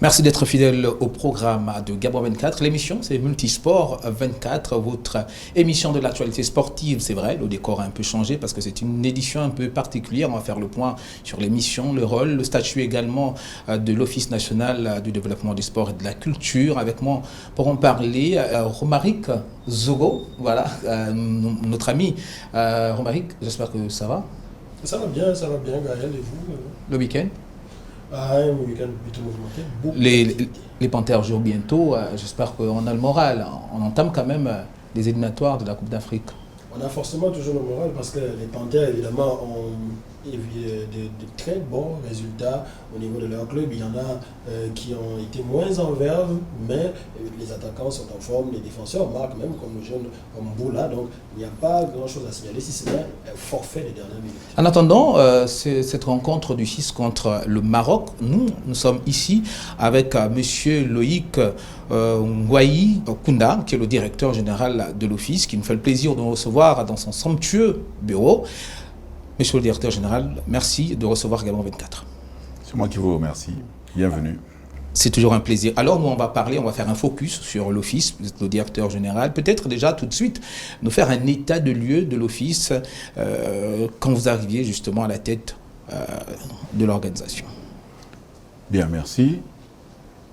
Merci d'être fidèle au programme de Gabon 24. L'émission, c'est Multisport 24, votre émission de l'actualité sportive. C'est vrai, le décor a un peu changé parce que c'est une édition un peu particulière. On va faire le point sur l'émission, le rôle, le statut également de l'Office national du développement du sport et de la culture. Avec moi, pour en parler, Romaric Zogo, voilà, notre ami. Romaric, j'espère que ça va. Ça va bien, Gaël, et vous Le week-end? Un week-end plutôt mouvementé. Les Panthères jouent bientôt. J'espère qu'on a le moral. On entame quand même les éliminatoires de la Coupe d'Afrique. On a forcément toujours le moral parce que les Panthères, évidemment, ont de très bons résultats au niveau de leur club. Il y en a qui ont été moins en verve, mais les attaquants sont en forme, les défenseurs marquent même comme le jeune Mboula. Donc il n'y a pas grand-chose à signaler si ce n'est un forfait des dernières minutes. En attendant cette rencontre du 6 contre le Maroc, nous sommes ici avec monsieur Loïc Ngwayi Kunda, qui est le directeur général de l'Office, qui nous fait le plaisir de nous recevoir dans son somptueux bureau. Monsieur le directeur général, merci de recevoir Gabon 24. C'est moi qui vous remercie. Bienvenue. C'est toujours un plaisir. Alors nous, on va faire un focus sur l'Office, vous êtes le directeur général. Peut-être déjà tout de suite nous faire un état de lieu de l'Office quand vous arriviez justement à la tête de l'organisation. Bien, merci.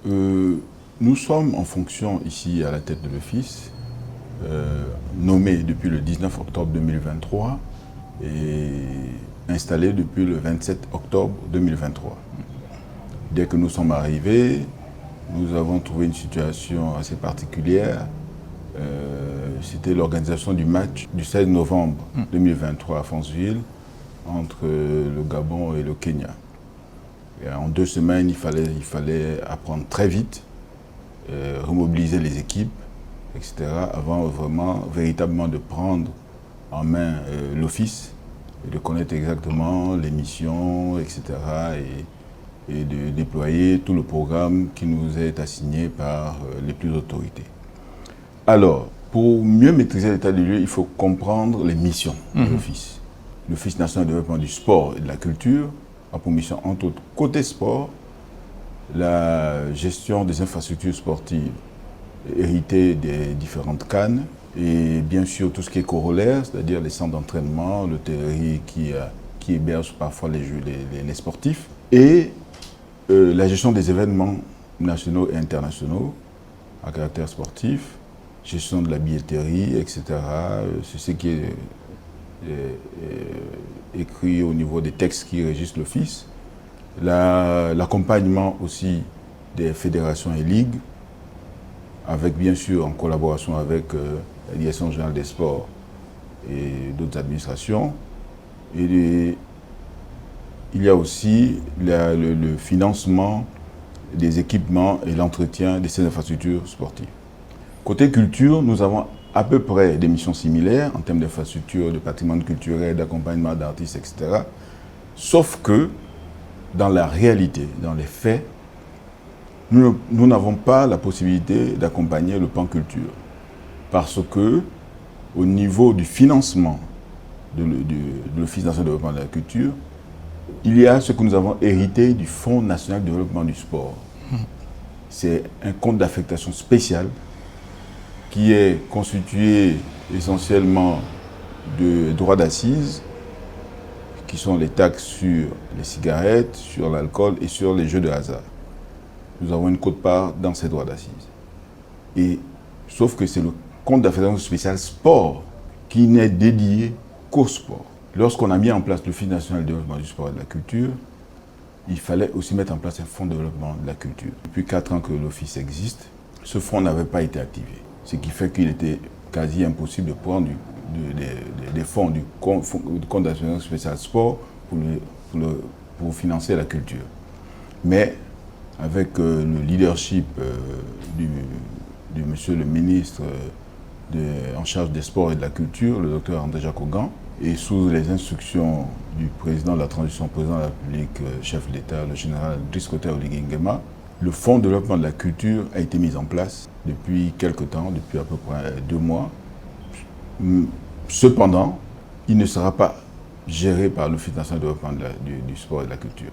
Nous sommes en fonction ici à la tête de l'Office, nommé depuis le 19 octobre 2023 et installé depuis le 27 octobre 2023. Dès que nous sommes arrivés, nous avons trouvé une situation assez particulière. C'était l'organisation du match du 16 novembre 2023 à Franceville entre le Gabon et le Kenya. Et en 2 semaines, il fallait apprendre très vite, remobiliser les équipes, etc., avant véritablement de prendre en main l'Office et de connaître exactement les missions, etc., et de déployer tout le programme qui nous est assigné par les plus autorités. Alors, pour mieux maîtriser l'état des lieux, il faut comprendre les missions de l'Office. L'Office national de développement du sport et de la culture a pour mission, entre autres, côté sport, la gestion des infrastructures sportives héritées des différentes CAN, et bien sûr tout ce qui est corollaire, c'est-à-dire les centres d'entraînement, l'hôtellerie qui héberge parfois les sportifs, et la gestion des événements nationaux et internationaux à caractère sportif, gestion de la billetterie, etc. C'est ce qui est écrit au niveau des textes qui régissent l'Office. L'accompagnement aussi des fédérations et ligues, avec bien sûr en collaboration avec la Direction générale des sports et d'autres administrations. Et il y a aussi le financement des équipements et l'entretien de ces infrastructures sportives. Côté culture, nous avons à peu près des missions similaires en termes d'infrastructures, de patrimoine culturel, d'accompagnement d'artistes, etc. Sauf que dans la réalité, dans les faits, nous n'avons pas la possibilité d'accompagner le pan culture. Parce que, au niveau du financement de l'Office national de développement de la culture, il y a ce que nous avons hérité du Fonds national de développement du sport. C'est un compte d'affectation spécial qui est constitué essentiellement de droits d'assises, qui sont les taxes sur les cigarettes, sur l'alcool et sur les jeux de hasard. Nous avons une quote-part dans ces droits d'assises. Sauf que c'est le compte d'affectation spécial sport qui n'est dédié qu'au sport. Lorsqu'on a mis en place l'Office national de développement du sport et de la culture, il fallait aussi mettre en place un fonds de développement de la culture. Depuis 4 ans que l'Office existe, ce fonds n'avait pas été activé. Ce qui fait qu'il était quasi impossible de prendre des fonds du compte d'affectation spécial sport pour financer la culture. Mais avec le leadership de monsieur le ministre en charge des sports et de la culture, le docteur André Jacogan, et sous les instructions du président de la transition, président de la République, chef de l'État, le général Driss Cotter Oligui Nguema, le fonds de développement de la culture a été mis en place depuis quelque temps, depuis à peu près 2 mois. Cependant, il ne sera pas géré par l'Office national de développement du sport et de la culture.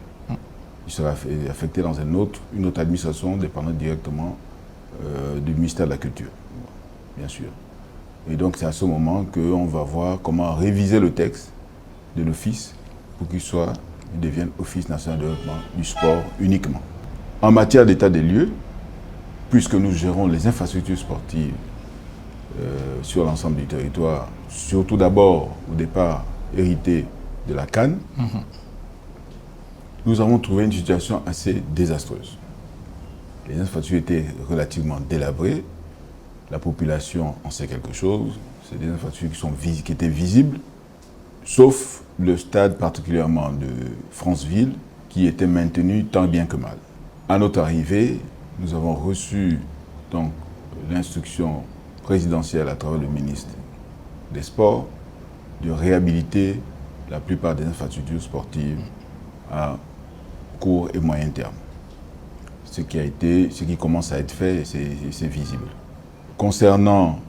il sera affecté dans une autre administration dépendant directement du ministère de la Culture, bien sûr. Et donc c'est à ce moment qu'on va voir comment réviser le texte de l'office pour qu'il devienne Office national de développement du sport uniquement. En matière d'état des lieux, puisque nous gérons les infrastructures sportives sur l'ensemble du territoire, surtout d'abord au départ hérité de la CAN, nous avons trouvé une situation assez désastreuse. Les infrastructures étaient relativement délabrées, la population en sait quelque chose, c'est des infrastructures qui étaient visibles, sauf le stade particulièrement de Franceville qui était maintenu tant bien que mal. À notre arrivée, nous avons reçu donc l'instruction présidentielle à travers le ministre des Sports de réhabiliter la plupart des infrastructures sportives à court et moyen terme. Ce qui commence à être fait, c'est visible. Concernant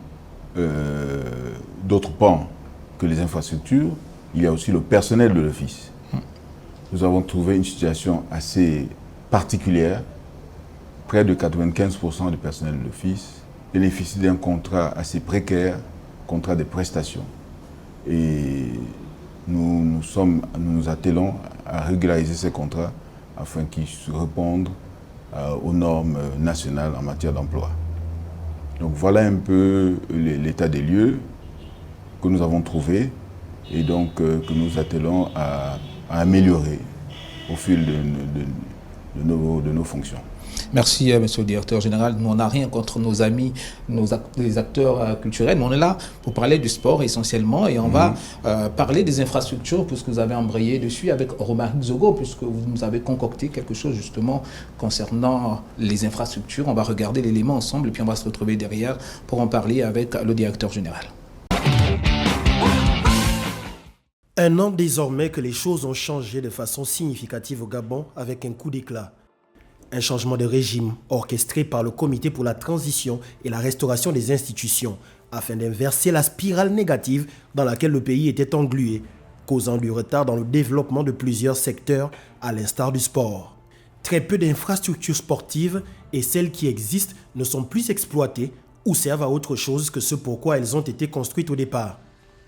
d'autres pans que les infrastructures, il y a aussi le personnel de l'office. Nous avons trouvé une situation assez particulière. Près de 95% du personnel de l'office bénéficie d'un contrat assez précaire, contrat de prestation. Et nous nous attelons à régulariser ces contrats afin qu'ils répondent aux normes nationales en matière d'emploi. Donc voilà un peu l'état des lieux que nous avons trouvé et donc que nous attelons à améliorer au fil de nos fonctions. Merci, monsieur le directeur général. Nous, on n'a rien contre nos amis, les acteurs culturels, mais on est là pour parler du sport essentiellement et on va parler des infrastructures puisque vous avez embrayé dessus avec Romaric Zogo, puisque vous nous avez concocté quelque chose justement concernant les infrastructures. On va regarder l'élément ensemble et puis on va se retrouver derrière pour en parler avec le directeur général. Un an désormais que les choses ont changé de façon significative au Gabon avec un coup d'éclat. Un changement de régime orchestré par le Comité pour la transition et la restauration des institutions afin d'inverser la spirale négative dans laquelle le pays était englué, causant du retard dans le développement de plusieurs secteurs à l'instar du sport. Très peu d'infrastructures sportives et celles qui existent ne sont plus exploitées ou servent à autre chose que ce pourquoi elles ont été construites au départ.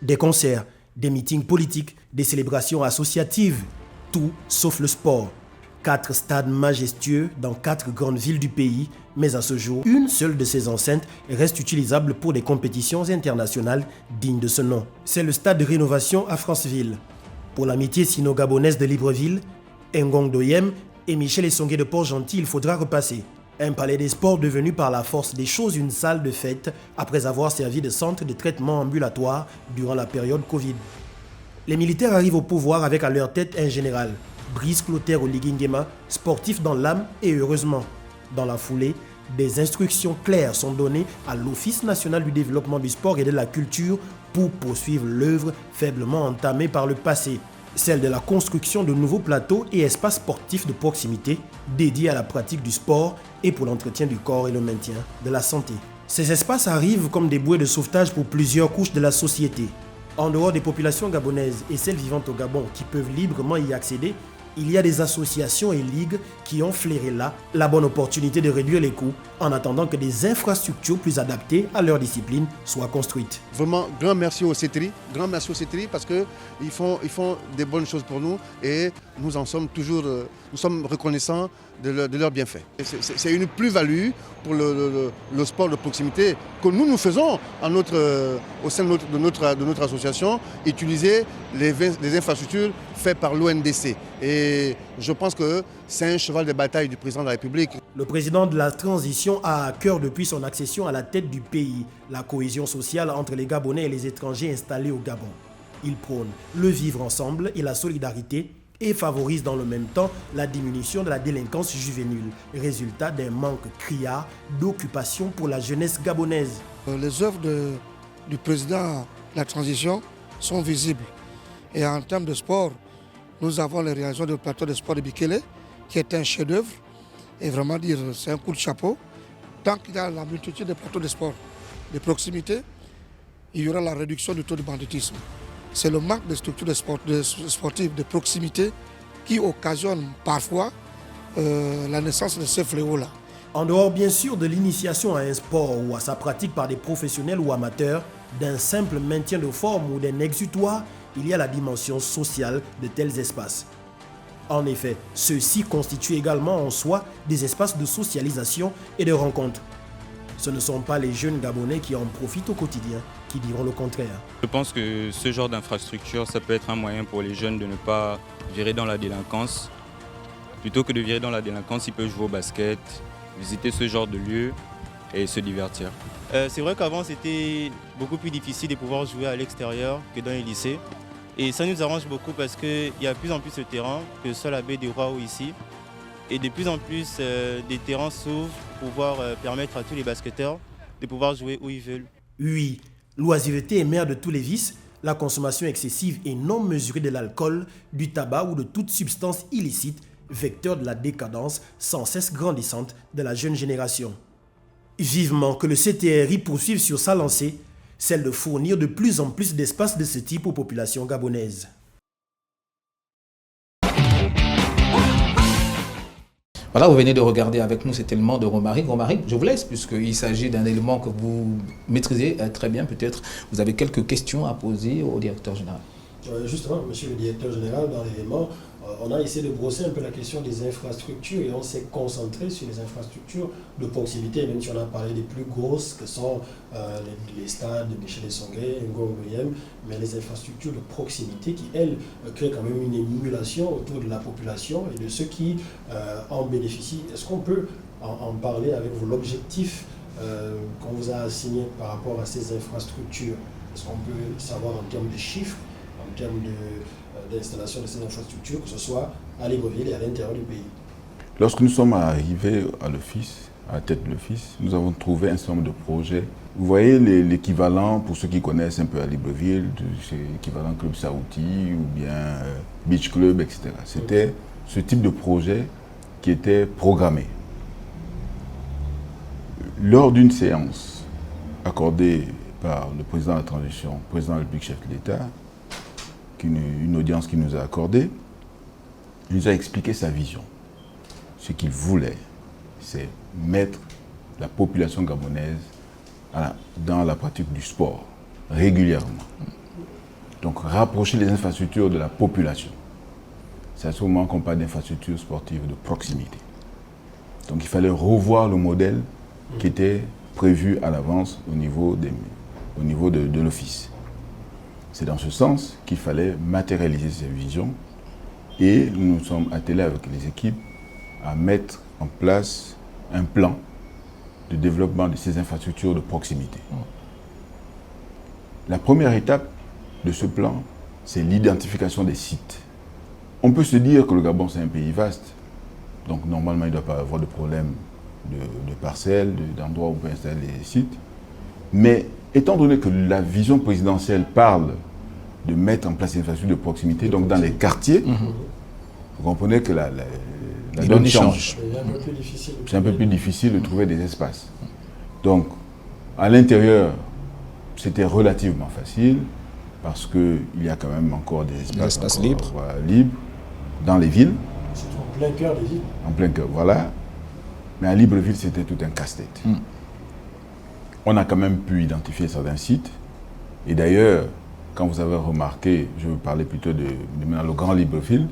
Des concerts, des meetings politiques, des célébrations associatives, tout sauf le sport. 4 stades majestueux dans 4 grandes villes du pays, mais à ce jour, une seule de ces enceintes reste utilisable pour des compétitions internationales dignes de ce nom. C'est le stade de rénovation à Franceville. Pour l'amitié sino-gabonaise de Libreville, Ngong Doyem et Michel Essongué de Port-Gentil, il faudra repasser. Un palais des sports devenu par la force des choses une salle de fête après avoir servi de centre de traitement ambulatoire durant la période Covid. Les militaires arrivent au pouvoir avec à leur tête un général, Brice Clotaire Oligingema, sportif dans l'âme et heureusement. Dans la foulée, des instructions claires sont données à l'Office national du développement du sport et de la culture pour poursuivre l'œuvre faiblement entamée par le passé, celle de la construction de nouveaux plateaux et espaces sportifs de proximité dédiés à la pratique du sport et pour l'entretien du corps et le maintien de la santé. Ces espaces arrivent comme des bouées de sauvetage pour plusieurs couches de la société. En dehors des populations gabonaises et celles vivant au Gabon qui peuvent librement y accéder, il y a des associations et ligues qui ont flairé là la bonne opportunité de réduire les coûts en attendant que des infrastructures plus adaptées à leur discipline soient construites. Vraiment, grand merci au CETRI parce qu'ils font des bonnes choses pour nous et nous sommes reconnaissants de leurs bienfaits. C'est une plus-value pour le sport de proximité que nous faisons au sein de notre association, utiliser les infrastructures faites par l'ONDC. Et je pense que c'est un cheval de bataille du président de la République. Le président de la transition a à cœur depuis son accession à la tête du pays la cohésion sociale entre les Gabonais et les étrangers installés au Gabon. Il prône le vivre ensemble et la solidarité et favorise dans le même temps la diminution de la délinquance juvénile, résultat d'un manque criard d'occupation pour la jeunesse gabonaise. Les œuvres du président de la transition sont visibles. Et en termes de sport, nous avons la réalisation du plateau de sport de Bikele, qui est un chef-d'œuvre. Et vraiment dire, c'est un coup de chapeau. Tant qu'il y a la multitude de plateaux de sport de proximité, il y aura la réduction du taux de banditisme. C'est le manque de structures sportives de proximité qui occasionne parfois la naissance de ce fléau-là. En dehors bien sûr de l'initiation à un sport ou à sa pratique par des professionnels ou amateurs, d'un simple maintien de forme ou d'un exutoire, il y a la dimension sociale de tels espaces. En effet, ceux-ci constituent également en soi des espaces de socialisation et de rencontre. Ce ne sont pas les jeunes Gabonais qui en profitent au quotidien qui diront le contraire. Je pense que ce genre d'infrastructure, ça peut être un moyen pour les jeunes de ne pas virer dans la délinquance. Plutôt que de virer dans la délinquance, ils peuvent jouer au basket, visiter ce genre de lieu et se divertir. C'est vrai qu'avant, c'était beaucoup plus difficile de pouvoir jouer à l'extérieur que dans les lycées. Et ça nous arrange beaucoup parce qu'il y a de plus en plus de terrains, que ce soit la baie des Rois ou ici. Et de plus en plus, des terrains s'ouvrent pour pouvoir permettre à tous les basketteurs de pouvoir jouer où ils veulent. Oui, l'oisiveté est mère de tous les vices. La consommation excessive et non mesurée de l'alcool, du tabac ou de toute substance illicite, vecteur de la décadence sans cesse grandissante de la jeune génération. Vivement que le CTRI poursuive sur sa lancée, celle de fournir de plus en plus d'espaces de ce type aux populations gabonaises. Voilà, vous venez de regarder avec nous cet élément de Romaric. Romaric, je vous laisse, puisqu'il s'agit d'un élément que vous maîtrisez très bien. Peut-être vous avez quelques questions à poser au directeur général. Justement, monsieur le directeur général, dans l'élément, on a essayé de brosser un peu la question des infrastructures et on s'est concentré sur les infrastructures de proximité, même si on a parlé des plus grosses que sont les stades de Michel Songué, Ngor-Goyem, mais les infrastructures de proximité qui, elles, créent quand même une émulation autour de la population et de ceux qui en bénéficient. Est-ce qu'on peut en parler avec vous, l'objectif qu'on vous a assigné par rapport à ces infrastructures? Est-ce qu'on peut savoir en termes de chiffres, en termes d'installation de ces infrastructures, que ce soit à Libreville et à l'intérieur du pays? Lorsque nous sommes arrivés à l'office, à la tête de l'office, nous avons trouvé un certain nombre de projets. Vous voyez l'équivalent, pour ceux qui connaissent un peu à Libreville, c'est l'équivalent Club Saouti ou bien Beach Club, etc. C'était ce type de projet qui était programmé. Lors d'une séance accordée par le président de la transition, président de la République, chef de l'État, une audience qu'il nous a accordée, il nous a expliqué sa vision. Ce qu'il voulait, c'est mettre la population gabonaise dans la pratique du sport régulièrement. Donc rapprocher les infrastructures de la population. C'est à ce moment qu'on parle d'infrastructures sportives de proximité. Donc il fallait revoir le modèle qui était prévu à l'avance au niveau de l'office. C'est dans ce sens qu'il fallait matérialiser cette vision et nous nous sommes attelés avec les équipes à mettre en place un plan de développement de ces infrastructures de proximité. La première étape de ce plan, c'est l'identification des sites. On peut se dire que le Gabon, c'est un pays vaste, donc normalement, il ne doit pas avoir de problème de parcelles, d'endroits où on peut installer les sites. Mais étant donné que la vision présidentielle parle de mettre en place une infrastructure de proximité, donc dans les quartiers, vous comprenez que la donne change. C'est un peu plus difficile de trouver des espaces. Donc, à l'intérieur, c'était relativement facile, parce qu'il y a quand même encore des espaces libres dans les villes. C'est en plein cœur des villes. En plein cœur, voilà. Mais à Libreville, c'était tout un casse-tête. On a quand même pu identifier certains sites. Et d'ailleurs, quand vous avez remarqué, je vais parler plutôt de maintenant le Grand Libreville,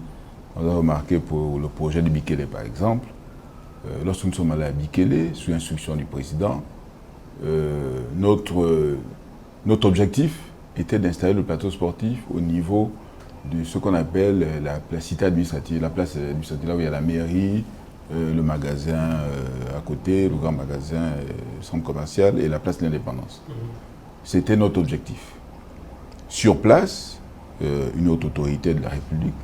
on a remarqué pour le projet de Bikele par exemple, lorsque nous sommes allés à Bikele, sous instruction du président, notre objectif était d'installer le plateau sportif au niveau de ce qu'on appelle la cité administrative, la place administrative, là où il y a la mairie, le magasin à côté, le grand magasin, le centre commercial et la place de l'Indépendance. C'était notre objectif. Sur place, une haute autorité de la République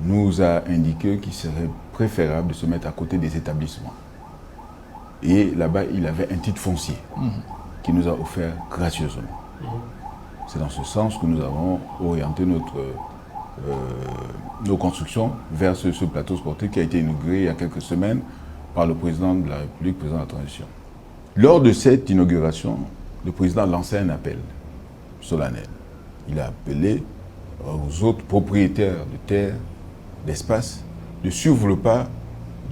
nous a indiqué qu'il serait préférable de se mettre à côté des établissements. Et là-bas, il avait un titre foncier qu'il nous a offert gracieusement. C'est dans ce sens que nous avons orienté nos constructions vers ce plateau sportif qui a été inauguré il y a quelques semaines par le président de la République, président de la transition. Lors de cette inauguration, le président lançait un appel solennel. Il a appelé aux autres propriétaires de terres, d'espaces, de suivre le pas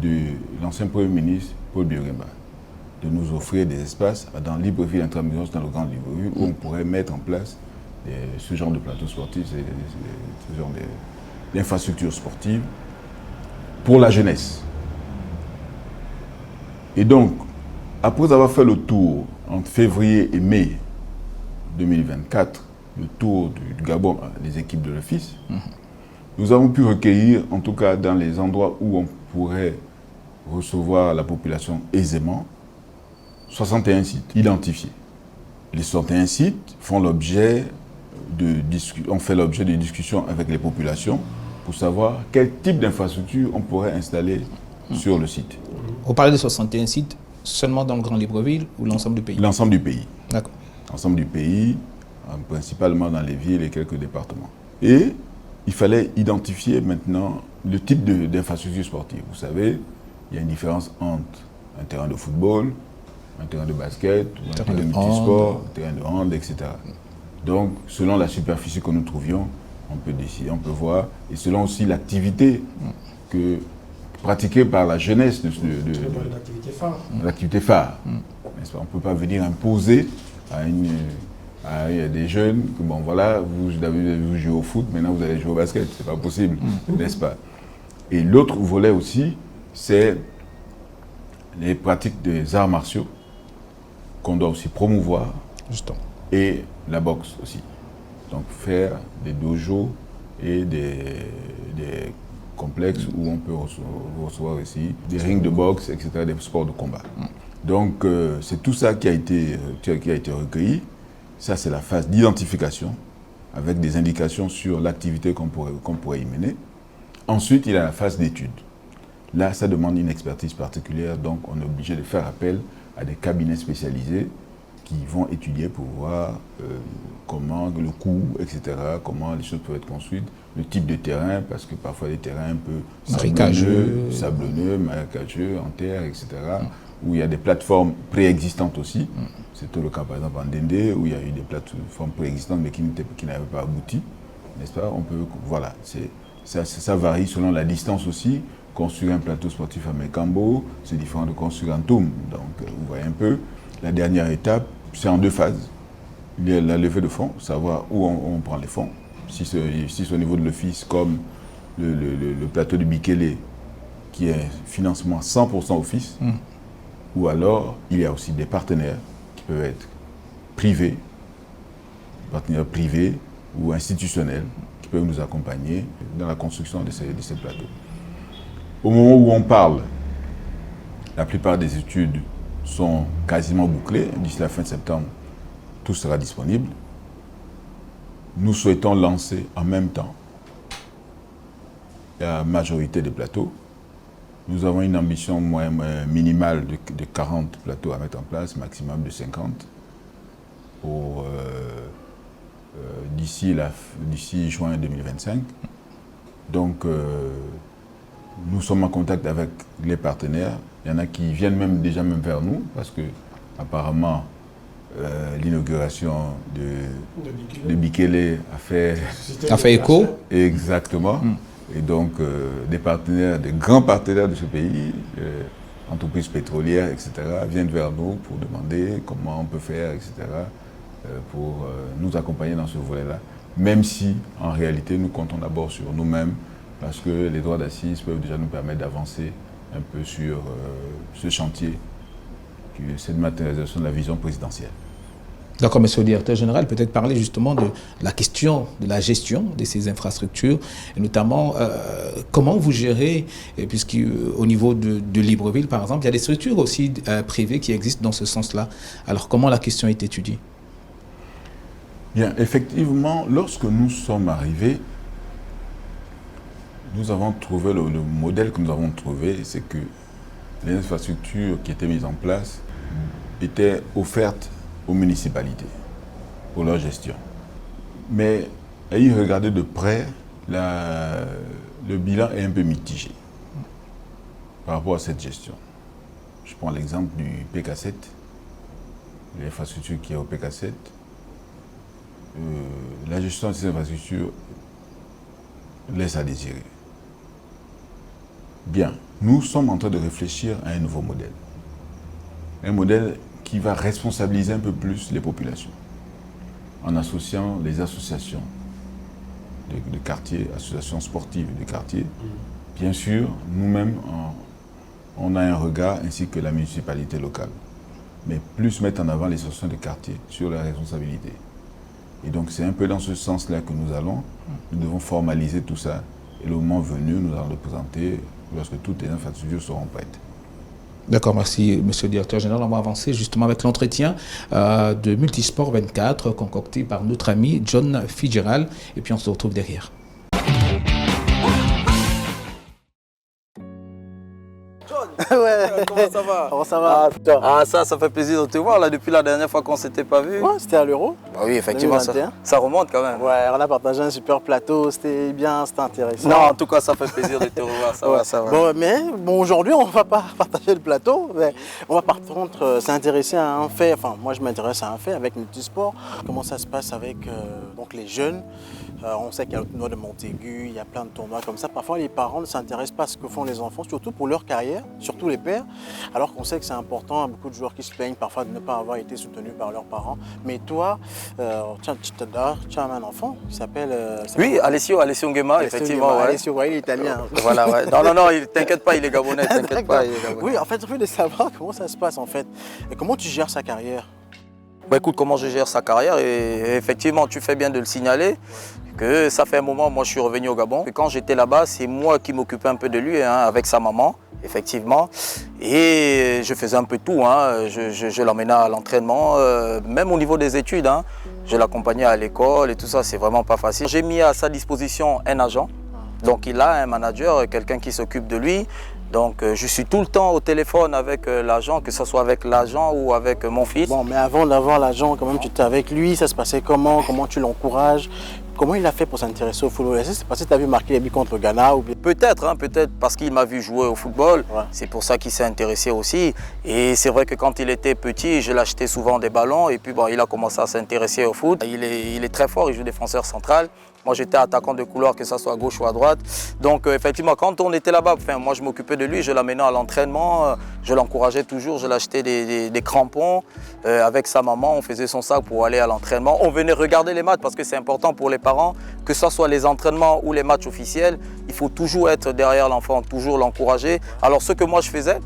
de l'ancien Premier ministre Paul Biya-Yekemba de nous offrir des espaces dans Libreville Intramuros, dans le Grand Libreville, où on pourrait mettre en place ce genre de plateau sportif, ce genre d'infrastructures sportives pour la jeunesse. Et donc, après avoir fait le tour entre février et mai 2024, le tour du Gabon, les équipes de l'Office, nous avons pu recueillir, en tout cas dans les endroits où on pourrait recevoir la population aisément, 61 sites identifiés. Les 61 sites font l'objet ont fait l'objet de discussions avec les populations pour savoir quel type d'infrastructure on pourrait installer sur le site. Vous parlez de 61 sites seulement dans le Grand Libreville ou l'ensemble du pays? L'ensemble du pays. D'accord. L'ensemble du pays, principalement dans les villes et quelques départements. Et il fallait identifier maintenant le type d'infrastructure sportive. Vous savez, il y a une différence entre un terrain de football, un terrain de basket, un terrain de multisport, un terrain de hand, etc. Donc, selon la superficie que nous trouvions, on peut décider, on peut voir, et selon aussi l'activité pratiquée par la jeunesse l'activité phare. On ne peut pas venir imposer à des jeunes que, bon voilà, vous jouez au foot, maintenant vous allez jouer au basket. C'est pas possible, n'est-ce pas? Et l'autre volet aussi, c'est les pratiques des arts martiaux qu'on doit aussi promouvoir. Justement. Et la boxe aussi. Donc faire des dojos et des complexes où on peut recevoir aussi des rings de boxe, etc., des sports de combat. Donc c'est tout ça qui a été recueilli. Ça, c'est la phase d'identification avec des indications sur l'activité qu'on pourrait y mener. Ensuite, il y a la phase d'étude. Là, ça demande une expertise particulière, donc on est obligé de faire appel à des cabinets spécialisés qui vont étudier pour voir comment le coût, etc., comment les choses peuvent être construites, le type de terrain, parce que parfois les terrains un peu sablonneux, marécageux, en terre, etc., où il y a des plateformes préexistantes aussi. C'était le cas par exemple en Dendé, où il y a eu des plateformes préexistantes mais qui n'avaient pas abouti, n'est-ce pas? Voilà, ça varie selon la distance aussi. Construire un plateau sportif à Mekambo, c'est différent de construire un Toum. Donc, vous voyez un peu, la dernière étape, c'est en deux phases. Il y a la levée de fonds, savoir où on prend les fonds. Si c'est au niveau de l'office, comme le plateau de Bikele, qui est financement 100% office, ou alors il y a aussi des partenaires qui peuvent être privés, partenaires privés ou institutionnels, qui peuvent nous accompagner dans la construction de ces plateaux. Au moment où on parle, la plupart des études sont quasiment bouclées. D'ici la fin de septembre, tout sera disponible. Nous souhaitons lancer en même temps la majorité des plateaux. Nous avons une ambition minimale de 40 plateaux à mettre en place, maximum de 50 pour d'ici juin 2025. Donc, nous sommes en contact avec les partenaires. Il y en a qui viennent déjà vers nous parce que apparemment l'inauguration de Bikele a fait écho. Exactement. Et donc des grands partenaires de ce pays, entreprises pétrolières, etc., viennent vers nous pour demander comment on peut faire, etc., pour nous accompagner dans ce volet-là. Même si, en réalité, nous comptons d'abord sur nous-mêmes, parce que les droits d'assises peuvent déjà nous permettre d'avancer un peu sur ce chantier, cette matérialisation de la vision présidentielle. D'accord, monsieur le directeur général, peut-être parler justement de la question de la gestion de ces infrastructures, et notamment comment vous gérez, puisqu'au niveau de Libreville, par exemple, il y a des structures aussi privées qui existent dans ce sens-là. Alors, comment la question est étudiée? Bien, effectivement, lorsque nous sommes arrivés, nous avons trouvé, le modèle que nous avons trouvé, c'est que les infrastructures qui étaient mises en place étaient offertes aux municipalités pour leur gestion. Mais à y regarder de près, le bilan est un peu mitigé par rapport à cette gestion. Je prends l'exemple du PK7, l'infrastructure qui est au PK7. La gestion de ces infrastructures laisse à désirer. Bien, nous sommes en train de réfléchir à un nouveau modèle. Un modèle qui va responsabiliser un peu plus les populations, en associant les associations de quartier, associations sportives de quartier. Bien sûr, nous-mêmes, on a un regard ainsi que la municipalité locale, mais plus mettre en avant les associations de quartier sur la responsabilité. Et donc c'est un peu dans ce sens-là que nous allons. Nous devons formaliser tout ça. Et le moment venu, nous allons le présenter lorsque toutes les infrastructures seront prêtes. D'accord, merci Monsieur le Directeur Général. On va avancer justement avec l'entretien de Multisport 24 concocté par notre ami John Fitzgerald. Et puis on se retrouve derrière. Ouais. Comment ça va? Comment ça va? Ah, ça fait plaisir de te voir là depuis la dernière fois qu'on s'était pas vu. Ouais, c'était à l'Euro. Bah oui, effectivement, ça remonte quand même. Ouais, on a partagé un super plateau, c'était bien, c'était intéressant. Non, en tout cas, ça fait plaisir de te revoir, ça va, ça va. Bon, mais aujourd'hui, on va pas partager le plateau, mais on va par contre s'intéresser à un fait. Enfin, moi, je m'intéresse à un fait avec Multisport. Comment ça se passe avec donc les jeunes? On sait qu'il y a le tournoi de Montaigu, il y a plein de tournois comme ça. Parfois, les parents ne s'intéressent pas à ce que font les enfants, surtout pour leur carrière, surtout les pères, alors qu'on sait que c'est important. Il y a beaucoup de joueurs qui se plaignent parfois de ne pas avoir été soutenus par leurs parents. Mais toi, tu as un enfant qui s'appelle... oui, Alessio Nguema, effectivement. Ouais. Alessio, ouais, il est italien. Voilà, ouais. Non, t'inquiète pas, il est gabonais, t'inquiète pas, il est gabonais. Oui, en fait, je voulais savoir comment ça se passe en fait. Et comment tu gères sa carrière? Bah écoute, comment je gère sa carrière, et effectivement, tu fais bien de le signaler, que ça fait un moment, moi je suis revenu au Gabon. Et quand j'étais là-bas, c'est moi qui m'occupais un peu de lui, hein, avec sa maman, effectivement. Et je faisais un peu tout, hein. Je l'emmenais à l'entraînement, même au niveau des études. Hein. Je l'accompagnais à l'école et tout ça, c'est vraiment pas facile. J'ai mis à sa disposition un agent, donc il a un manager, quelqu'un qui s'occupe de lui. Donc je suis tout le temps au téléphone avec l'agent, que ce soit avec l'agent ou avec mon fils. Bon, mais avant d'avoir l'agent, quand même, tu étais avec lui, ça se passait comment? Comment tu l'encourages? Comment il a fait pour s'intéresser au football? Est-ce que c'est parce que tu as vu marquer les buts contre le Ghana ou bien... Peut-être, hein, peut-être parce qu'il m'a vu jouer au football. Ouais. C'est pour ça qu'il s'est intéressé aussi. Et c'est vrai que quand il était petit, je l'achetais souvent des ballons. Et puis bon, il a commencé à s'intéresser au foot. Il est très fort, il joue défenseur central. Moi, j'étais attaquant de couloir, que ce soit à gauche ou à droite. Donc, effectivement, quand on était là-bas, moi, je m'occupais de lui, je l'amenais à l'entraînement, je l'encourageais toujours, je l'achetais des crampons. Avec sa maman, on faisait son sac pour aller à l'entraînement. On venait regarder les matchs parce que c'est important pour les parents, que ce soit les entraînements ou les matchs officiels. Il faut toujours être derrière l'enfant, toujours l'encourager. Alors, ce que moi, je faisais,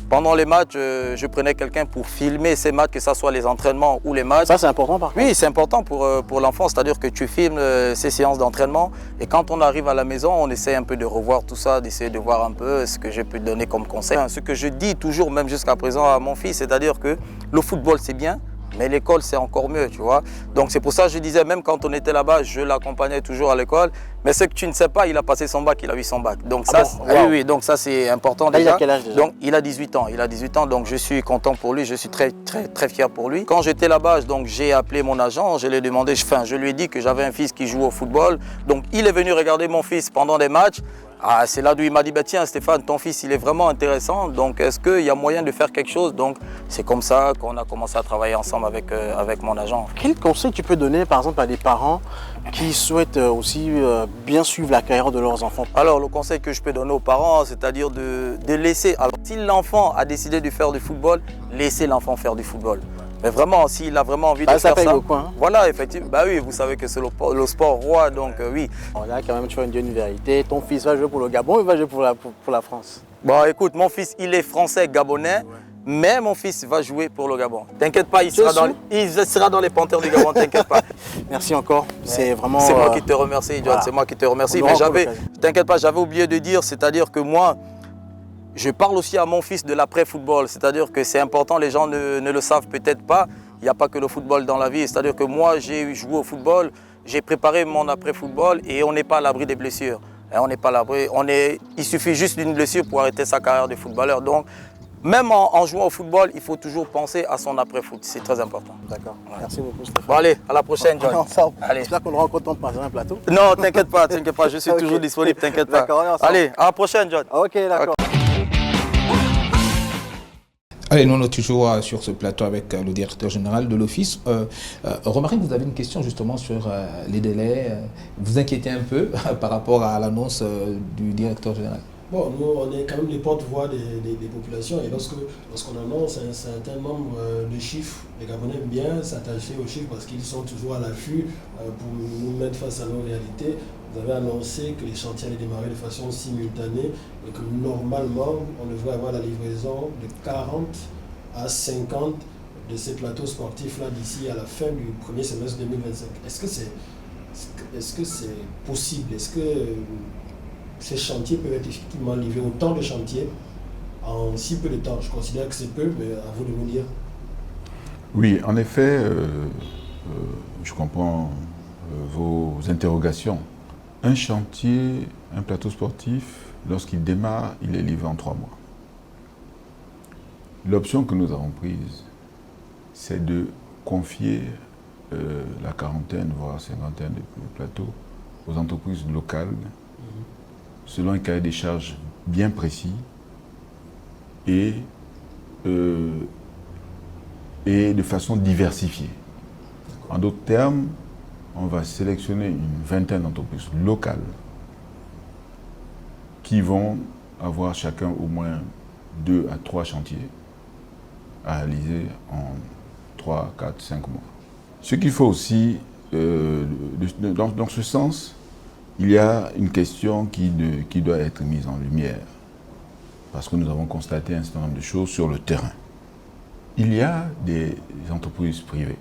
pendant les matchs, je prenais quelqu'un pour filmer ces matchs, que ce soit les entraînements ou les matchs. Ça, c'est important par contre? Oui, c'est important pour l'enfant, c'est-à-dire que tu filmes ces séances d'entraînement et quand on arrive à la maison, on essaie un peu de revoir tout ça, d'essayer de voir un peu ce que je peux donner comme conseil. Ce que je dis toujours, même jusqu'à présent à mon fils, c'est-à-dire que le football, c'est bien, mais l'école, c'est encore mieux, tu vois. Donc c'est pour ça que je disais, même quand on était là-bas, je l'accompagnais toujours à l'école. Mais ce que tu ne sais pas, il a passé son bac, il a eu son bac. Donc ça, oui, donc ça c'est important déjà. Il a quel âge déjà? Donc il a 18 ans, donc je suis content pour lui, je suis très fier pour lui. Quand j'étais là-bas, donc j'ai appelé mon agent, je lui ai demandé, je lui ai dit que j'avais un fils qui joue au football. Donc il est venu regarder mon fils pendant des matchs. Ah, c'est là d'où il m'a dit, bah, tiens Stéphane, ton fils il est vraiment intéressant, donc est-ce qu'il y a moyen de faire quelque chose? Donc c'est comme ça qu'on a commencé à travailler ensemble avec mon agent. Quel conseil tu peux donner par exemple à des parents qui souhaitent aussi bien suivre la carrière de leurs enfants? Alors le conseil que je peux donner aux parents, c'est-à-dire de laisser, alors si l'enfant a décidé de faire du football, laissez l'enfant faire du football. Mais vraiment, s'il a vraiment envie de faire ça, beaucoup, hein. Voilà, effectivement. Bah oui, vous savez que c'est le sport roi, donc oui. Bon, là, quand même, tu vas me dire une vérité. Ton fils va jouer pour le Gabon ou il va jouer pour la France? Bon, écoute, mon fils, il est français gabonais, mais mon fils va jouer pour le Gabon. T'inquiète pas, il sera dans les Panthères du Gabon, t'inquiète pas. Merci encore. C'est vraiment... C'est moi qui te remercie, John, voilà. C'est moi qui te remercie. Mais t'inquiète pas, j'avais oublié de dire, c'est-à-dire que moi, je parle aussi à mon fils de l'après-football, c'est-à-dire que c'est important, les gens ne le savent peut-être pas, il n'y a pas que le football dans la vie, c'est-à-dire que moi j'ai joué au football, j'ai préparé mon après-football et on n'est pas à l'abri des blessures. On n'est pas à l'abri, il suffit juste d'une blessure pour arrêter sa carrière de footballeur. Donc même en jouant au football, il faut toujours penser à son après-foot, c'est très important. D'accord, ouais. Merci beaucoup Stéphane. Bon allez, à la prochaine John. J'espère qu'on aura encore temps de passer un plateau. Non, t'inquiète pas, je suis toujours disponible, t'inquiète pas. Allez, à la prochaine John. Ok, d'accord. Okay. Allez, nous on est toujours sur ce plateau avec le directeur général de l'office. Remarquez que vous avez une question justement sur les délais. Vous inquiétez un peu par rapport à l'annonce du directeur général? Bon, nous, on est quand même les porte-voix des populations et lorsqu'on annonce un certain nombre de chiffres, les Gabonais aiment bien s'attacher aux chiffres parce qu'ils sont toujours à l'affût pour nous mettre face à nos réalités. Vous avez annoncé que les chantiers allaient démarrer de façon simultanée et que normalement, on devrait avoir la livraison de 40 à 50 de ces plateaux sportifs-là d'ici à la fin du premier semestre 2025. Est-ce que c'est possible? Est-ce que ces chantiers peuvent être effectivement livrés, autant de chantiers en si peu de temps? Je considère que c'est peu, mais à vous de me dire. Oui, en effet, je comprends vos interrogations. Un chantier, un plateau sportif, lorsqu'il démarre, il est livré en 3 mois. L'option que nous avons prise, c'est de confier la quarantaine, voire cinquantaine de plateaux aux entreprises locales, selon un cahier des charges bien précis et de façon diversifiée. En d'autres termes, on va sélectionner une vingtaine d'entreprises locales qui vont avoir chacun au moins 2 à 3 chantiers à réaliser en 3, 4, 5 mois. Ce qu'il faut aussi, dans ce sens, il y a une question qui doit être mise en lumière, parce que nous avons constaté un certain nombre de choses sur le terrain. Il y a des entreprises privées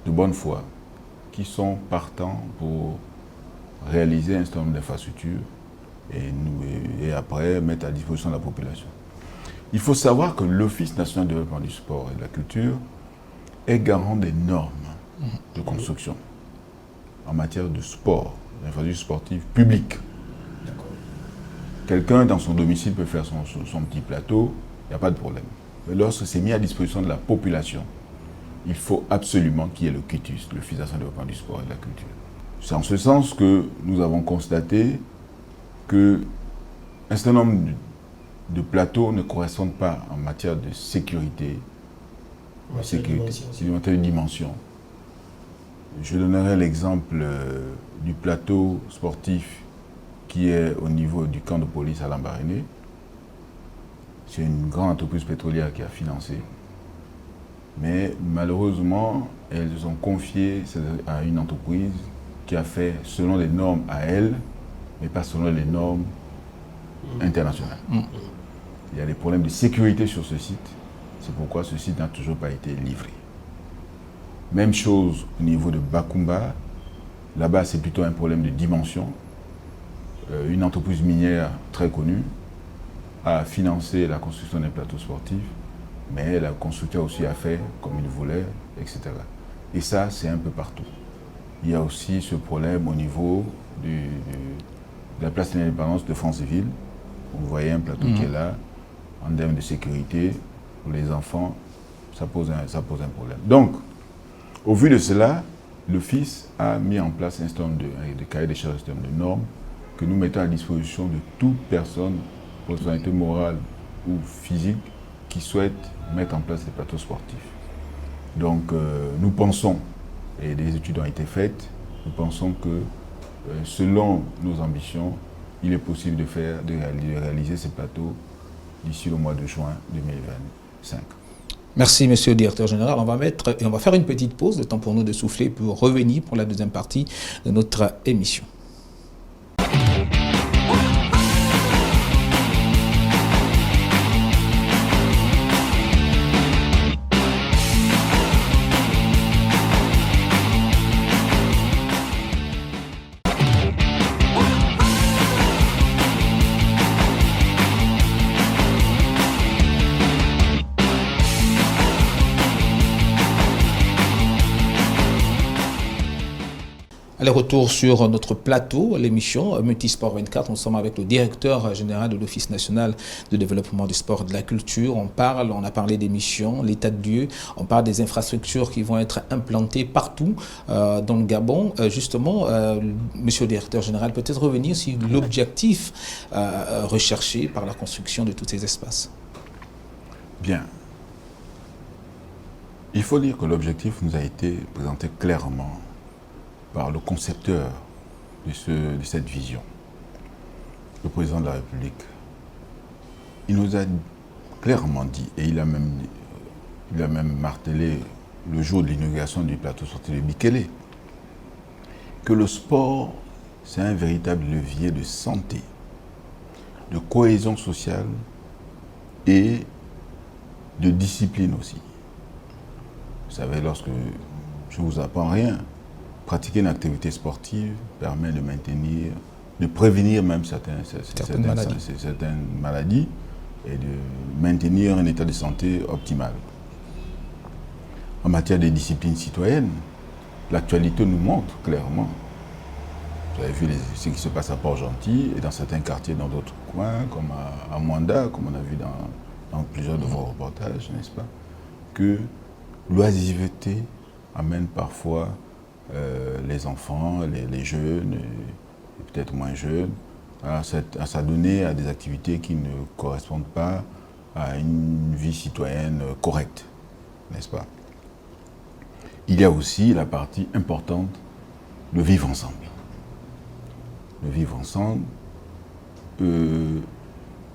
de bonne foi qui sont partants pour réaliser un certain nombre d'infrastructures et après mettre à disposition de la population. Il faut savoir que l'Office national de développement du sport et de la culture est garant des normes de construction en matière de sport, d'infrastructures sportives publiques. Quelqu'un dans son domicile peut faire son petit plateau, il n'y a pas de problème. Mais lorsque c'est mis à disposition de la population, il faut absolument qu'il y ait le quitus, l'Office national de développement du sport et de la culture. C'est en ce sens que nous avons constaté qu'un certain nombre de plateaux ne correspondent pas en matière de sécurité, de dimension. Je donnerai l'exemple du plateau sportif qui est au niveau du camp de police à Lambaréné. C'est une grande entreprise pétrolière qui a financé. Mais malheureusement, elles ont confié à une entreprise qui a fait selon les normes à elle, mais pas selon les normes internationales. Il y a des problèmes de sécurité sur ce site. C'est pourquoi ce site n'a toujours pas été livré. Même chose au niveau de Bakumba. Là-bas, c'est plutôt un problème de dimension. Une entreprise minière très connue a financé la construction d'un plateau sportif, mais le constructeur aussi a fait comme il voulait, etc. Et ça, c'est un peu partout. Il y a aussi ce problème au niveau de la place de l'indépendance de Franceville. Vous voyez un plateau qui est là, en termes de sécurité, pour les enfants, ça pose un problème. Donc, au vu de cela, l'Office a mis en place un certain nombre de cahiers des charges, un certain nombre de normes que nous mettons à disposition de toute personne, personnalité morale ou physique, qui souhaite mettre en place des plateaux sportifs. Donc, nous pensons, et des études ont été faites, nous pensons que selon nos ambitions, il est possible de réaliser ces plateaux d'ici le mois de juin 2025. Merci, monsieur le directeur général. On va faire une petite pause, le temps pour nous de souffler pour revenir pour la deuxième partie de notre émission. Allez, retour sur notre plateau, l'émission Multisport 24. Nous sommes avec le directeur général de l'Office national de développement du sport et de la culture. On a parlé des missions, l'état de lieu, on parle des infrastructures qui vont être implantées partout dans le Gabon. Justement, monsieur le directeur général, peut-être revenir sur l'objectif recherché par la construction de tous ces espaces. Bien. Il faut dire que l'objectif nous a été présenté clairement par le concepteur de cette vision. le président de la République, il nous a clairement dit, et il a même martelé le jour de l'inauguration du plateau sportif de Bikele, que le sport, c'est un véritable levier de santé, de cohésion sociale et de discipline aussi. Vous savez, lorsque je ne vous apprends rien, pratiquer une activité sportive permet de maintenir, de prévenir même certaines maladies et de maintenir un état de santé optimal. En matière de discipline citoyenne, l'actualité nous montre clairement. Vous avez vu ce qui se passe à Port-Gentil et dans certains quartiers, dans d'autres coins, comme à Mwanda, comme on a vu dans plusieurs de vos reportages, n'est-ce pas, que l'oisiveté amène parfois les enfants, les jeunes, et peut-être moins jeunes, à s'adonner à des activités qui ne correspondent pas à une vie citoyenne correcte, n'est-ce pas? Il y a aussi la partie importante, le vivre ensemble. Le vivre ensemble.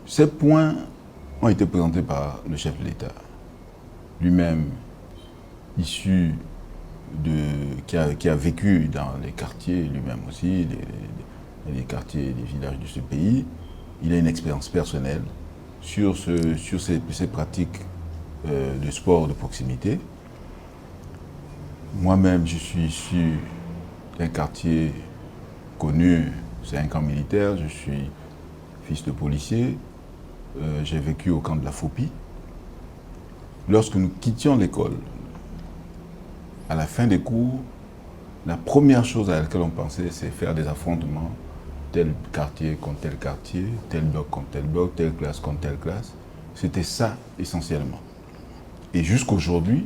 Ces points ont été présentés par le chef de l'État, lui-même issu qui a vécu dans les quartiers, lui-même aussi, les quartiers, les villages de ce pays. Il a une expérience personnelle sur ces pratiques de sport de proximité. Moi-même, je suis issu d'un quartier connu, c'est un camp militaire, je suis fils de policier, j'ai vécu au camp de la Fopi. Lorsque nous quittions l'école, à la fin des cours, la première chose à laquelle on pensait, c'est faire des affrontements, tel quartier contre tel quartier, tel bloc contre tel bloc, telle classe contre telle classe. C'était ça essentiellement. Et jusqu'aujourd'hui,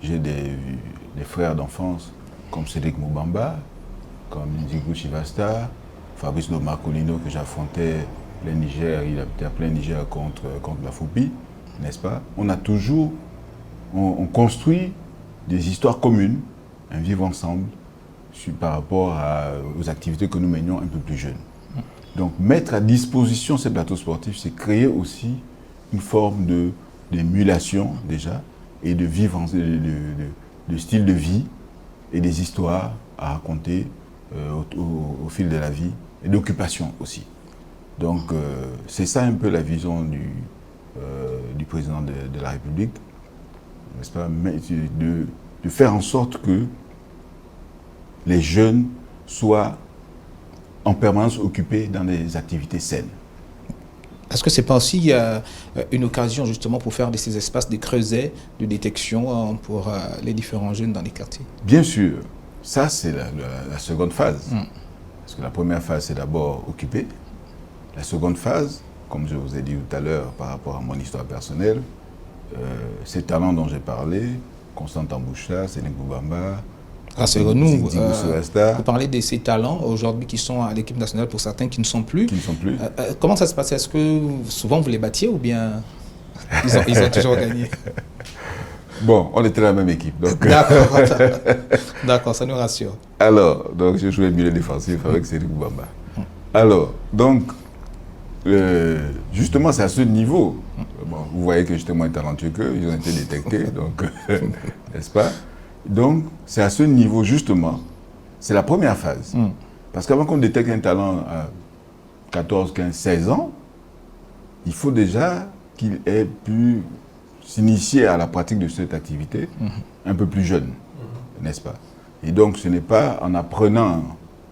j'ai des frères d'enfance comme Cédric Moubamba, comme Nzigo Chivasta, Fabrice Domarcolino que j'affrontais plein Niger, il habitait à plein Niger contre la Fopi, n'est-ce pas? On construit des histoires communes, un vivre ensemble par rapport aux activités que nous menions un peu plus jeunes. Donc mettre à disposition ces plateaux sportifs, c'est créer aussi une forme d'émulation déjà et de vivre de style de vie et des histoires à raconter au fil de la vie et d'occupation aussi. Donc c'est ça un peu la vision du président de la République, n'est-ce pas, de faire en sorte que les jeunes soient en permanence occupés dans des activités saines. Est-ce que ce n'est pas aussi une occasion justement pour faire de ces espaces de creuset, de détection pour les différents jeunes dans les quartiers? Bien sûr, ça c'est la seconde phase. Parce que la première phase c'est d'abord occuper. La seconde phase, comme je vous ai dit tout à l'heure par rapport à mon histoire personnelle, ces talents dont j'ai parlé, Constant Tamboucha, Cédric Moubamba, nous, vous parlez de ces talents aujourd'hui qui sont à l'équipe nationale pour certains qui ne sont plus. Comment ça se passe? Est-ce que souvent vous les battiez ou bien ils ont toujours gagné? Bon, on était la même équipe. D'accord, ça nous rassure. Alors, donc je jouais milieu défensif avec Cédric Moubamba. Alors, donc, justement, c'est à ce niveau. Bon, vous voyez que j'étais moins talentueux qu'eux, ils ont été détectés, donc, n'est-ce pas? Donc, c'est à ce niveau, justement, c'est la première phase. Parce qu'avant qu'on détecte un talent à 14, 15, 16 ans, il faut déjà qu'il ait pu s'initier à la pratique de cette activité un peu plus jeune, n'est-ce pas? Et donc, ce n'est pas en apprenant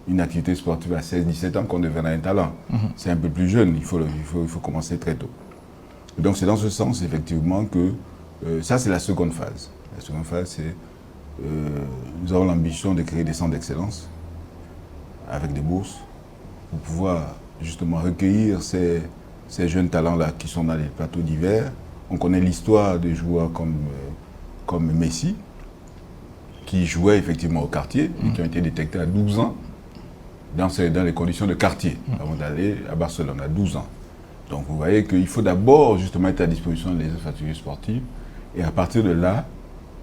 une activité sportive à 16, 17 ans qu'on deviendra un talent. C'est un peu plus jeune, il faut commencer très tôt. Et donc, c'est dans ce sens, effectivement, que ça, c'est la seconde phase. La seconde phase, c'est nous avons l'ambition de créer des centres d'excellence avec des bourses pour pouvoir justement recueillir ces jeunes talents-là qui sont dans les plateaux d'hiver. On connaît l'histoire de joueurs comme Messi, qui jouaient effectivement au quartier et qui ont été détectés à 12 ans dans les conditions de quartier avant d'aller à Barcelone, à 12 ans. Donc vous voyez qu'il faut d'abord justement être à disposition des infrastructures sportives et à partir de là,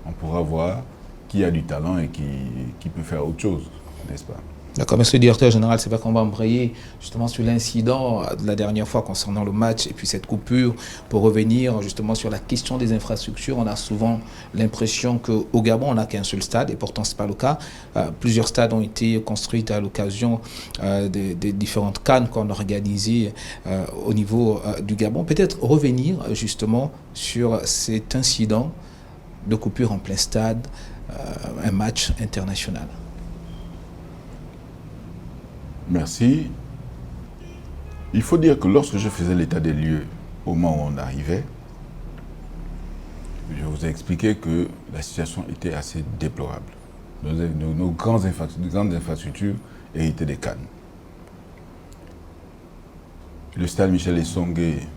on pourra voir qui a du talent et qui peut faire autre chose, n'est-ce pas? D'accord, monsieur le directeur général, c'est pas qu'on va embrayer justement sur l'incident de la dernière fois concernant le match et puis cette coupure pour revenir justement sur la question des infrastructures. On a souvent l'impression qu'au Gabon, on n'a qu'un seul stade et pourtant c'est pas le cas. Plusieurs stades ont été construits à l'occasion des différentes CAN qu'on a organisées au niveau du Gabon. Peut-être revenir justement sur cet incident de coupure en plein stade, un match international. Merci. Il faut dire que lorsque je faisais l'état des lieux au moment où on arrivait, je vous ai expliqué que la situation était assez déplorable. Nos grandes infrastructures héritaient des CAN. Le stade Michel Essongué,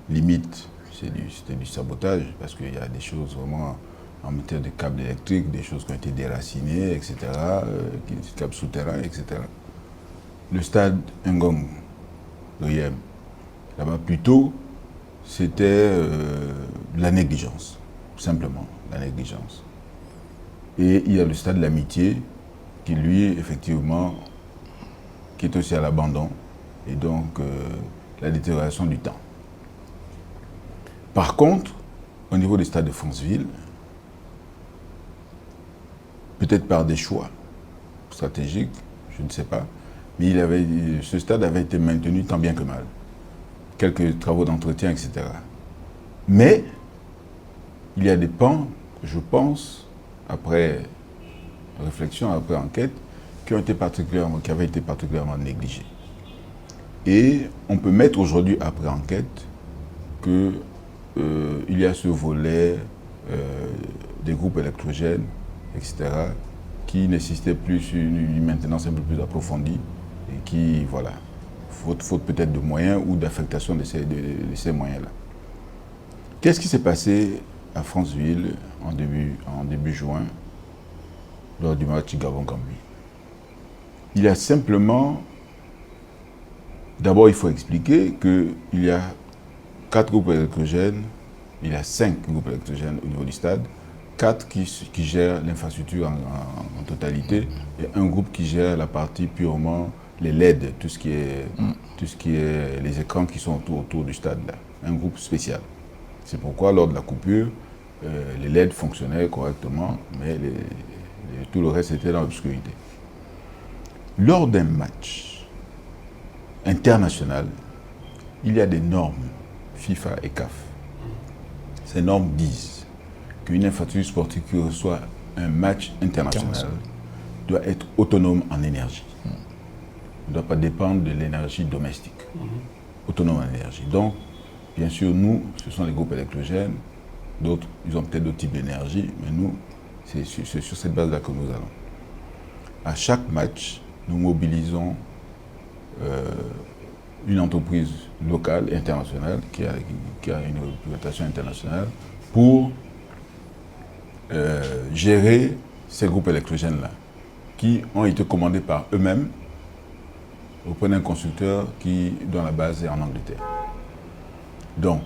limite, c'était du sabotage parce qu'il y a des choses vraiment en matière de câbles électriques, des choses qui ont été déracinées, etc., des câbles souterrains, etc. Le stade Ngong, l'OIM, là-bas, plutôt, c'était la négligence, simplement, la négligence. Et il y a le stade de l'Amitié, qui lui, effectivement, qui est aussi à l'abandon, et donc la détérioration du temps. Par contre, au niveau des stades de Franceville, peut-être par des choix stratégiques, je ne sais pas, mais ce stade avait été maintenu tant bien que mal. Quelques travaux d'entretien, etc. Mais il y a des pans, je pense, après réflexion, après enquête, qui avaient été particulièrement négligés. Et on peut mettre aujourd'hui, après enquête, qu'il y a ce volet des groupes électrogènes, etc., qui nécessitait plus une maintenance un peu plus approfondie et qui, voilà, faute peut-être de moyens ou d'affectation de ces moyens-là. Qu'est-ce qui s'est passé à Franceville en début juin, lors du match Gabon-Gambie? Il y a simplement... D'abord, il faut expliquer qu'il y a 4 groupes électrogènes, il y a 5 groupes électrogènes au niveau du stade, 4 qui gèrent l'infrastructure en totalité et un groupe qui gère la partie purement les LED, tout ce qui est les écrans qui sont autour du stade là, un groupe spécial. C'est pourquoi lors de la coupure, les LED fonctionnaient correctement, mais tout le reste était dans l'obscurité. Lors d'un match international, il y a des normes FIFA et CAF. Ces normes disent qu'une infrastructure sportive qui reçoit un match international doit être autonome en énergie. Ne doit pas dépendre de l'énergie domestique. Autonome en énergie. Donc, bien sûr, nous, ce sont les groupes électrogènes. D'autres, ils ont peut-être d'autres types d'énergie, mais nous, c'est sur cette base-là que nous allons. À chaque match, nous mobilisons une entreprise locale et internationale qui a une réputation internationale pour gérer ces groupes électrogènes-là, qui ont été commandés par eux-mêmes auprès d'un constructeur dont la base est en Angleterre. Donc,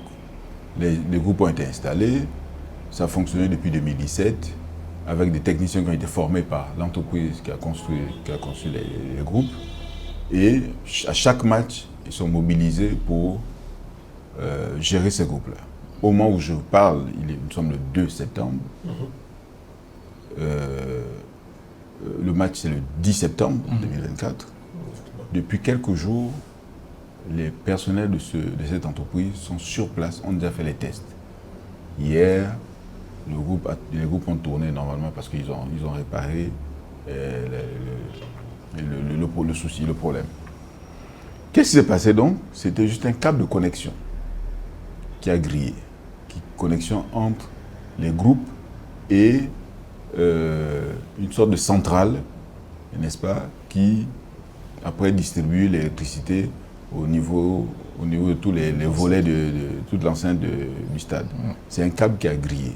les groupes ont été installés, ça a fonctionné depuis 2017, avec des techniciens qui ont été formés par l'entreprise qui a construit les groupes. Et à chaque match, ils sont mobilisés pour gérer ces groupes-là. Au moment où je parle, nous sommes le 2 septembre. Le match, c'est le 10 septembre 2024. Depuis quelques jours, les personnels de cette entreprise sont sur place, ont déjà fait les tests. Hier, les groupes ont tourné normalement parce qu'ils ont réparé le souci, le problème. Qu'est-ce qui s'est passé donc? C'était juste un câble de connexion qui a grillé. Connexion entre les groupes et une sorte de centrale, n'est-ce pas, qui après distribue l'électricité au niveau de tous les volets de toute l'enceinte du stade. C'est un câble qui a grillé,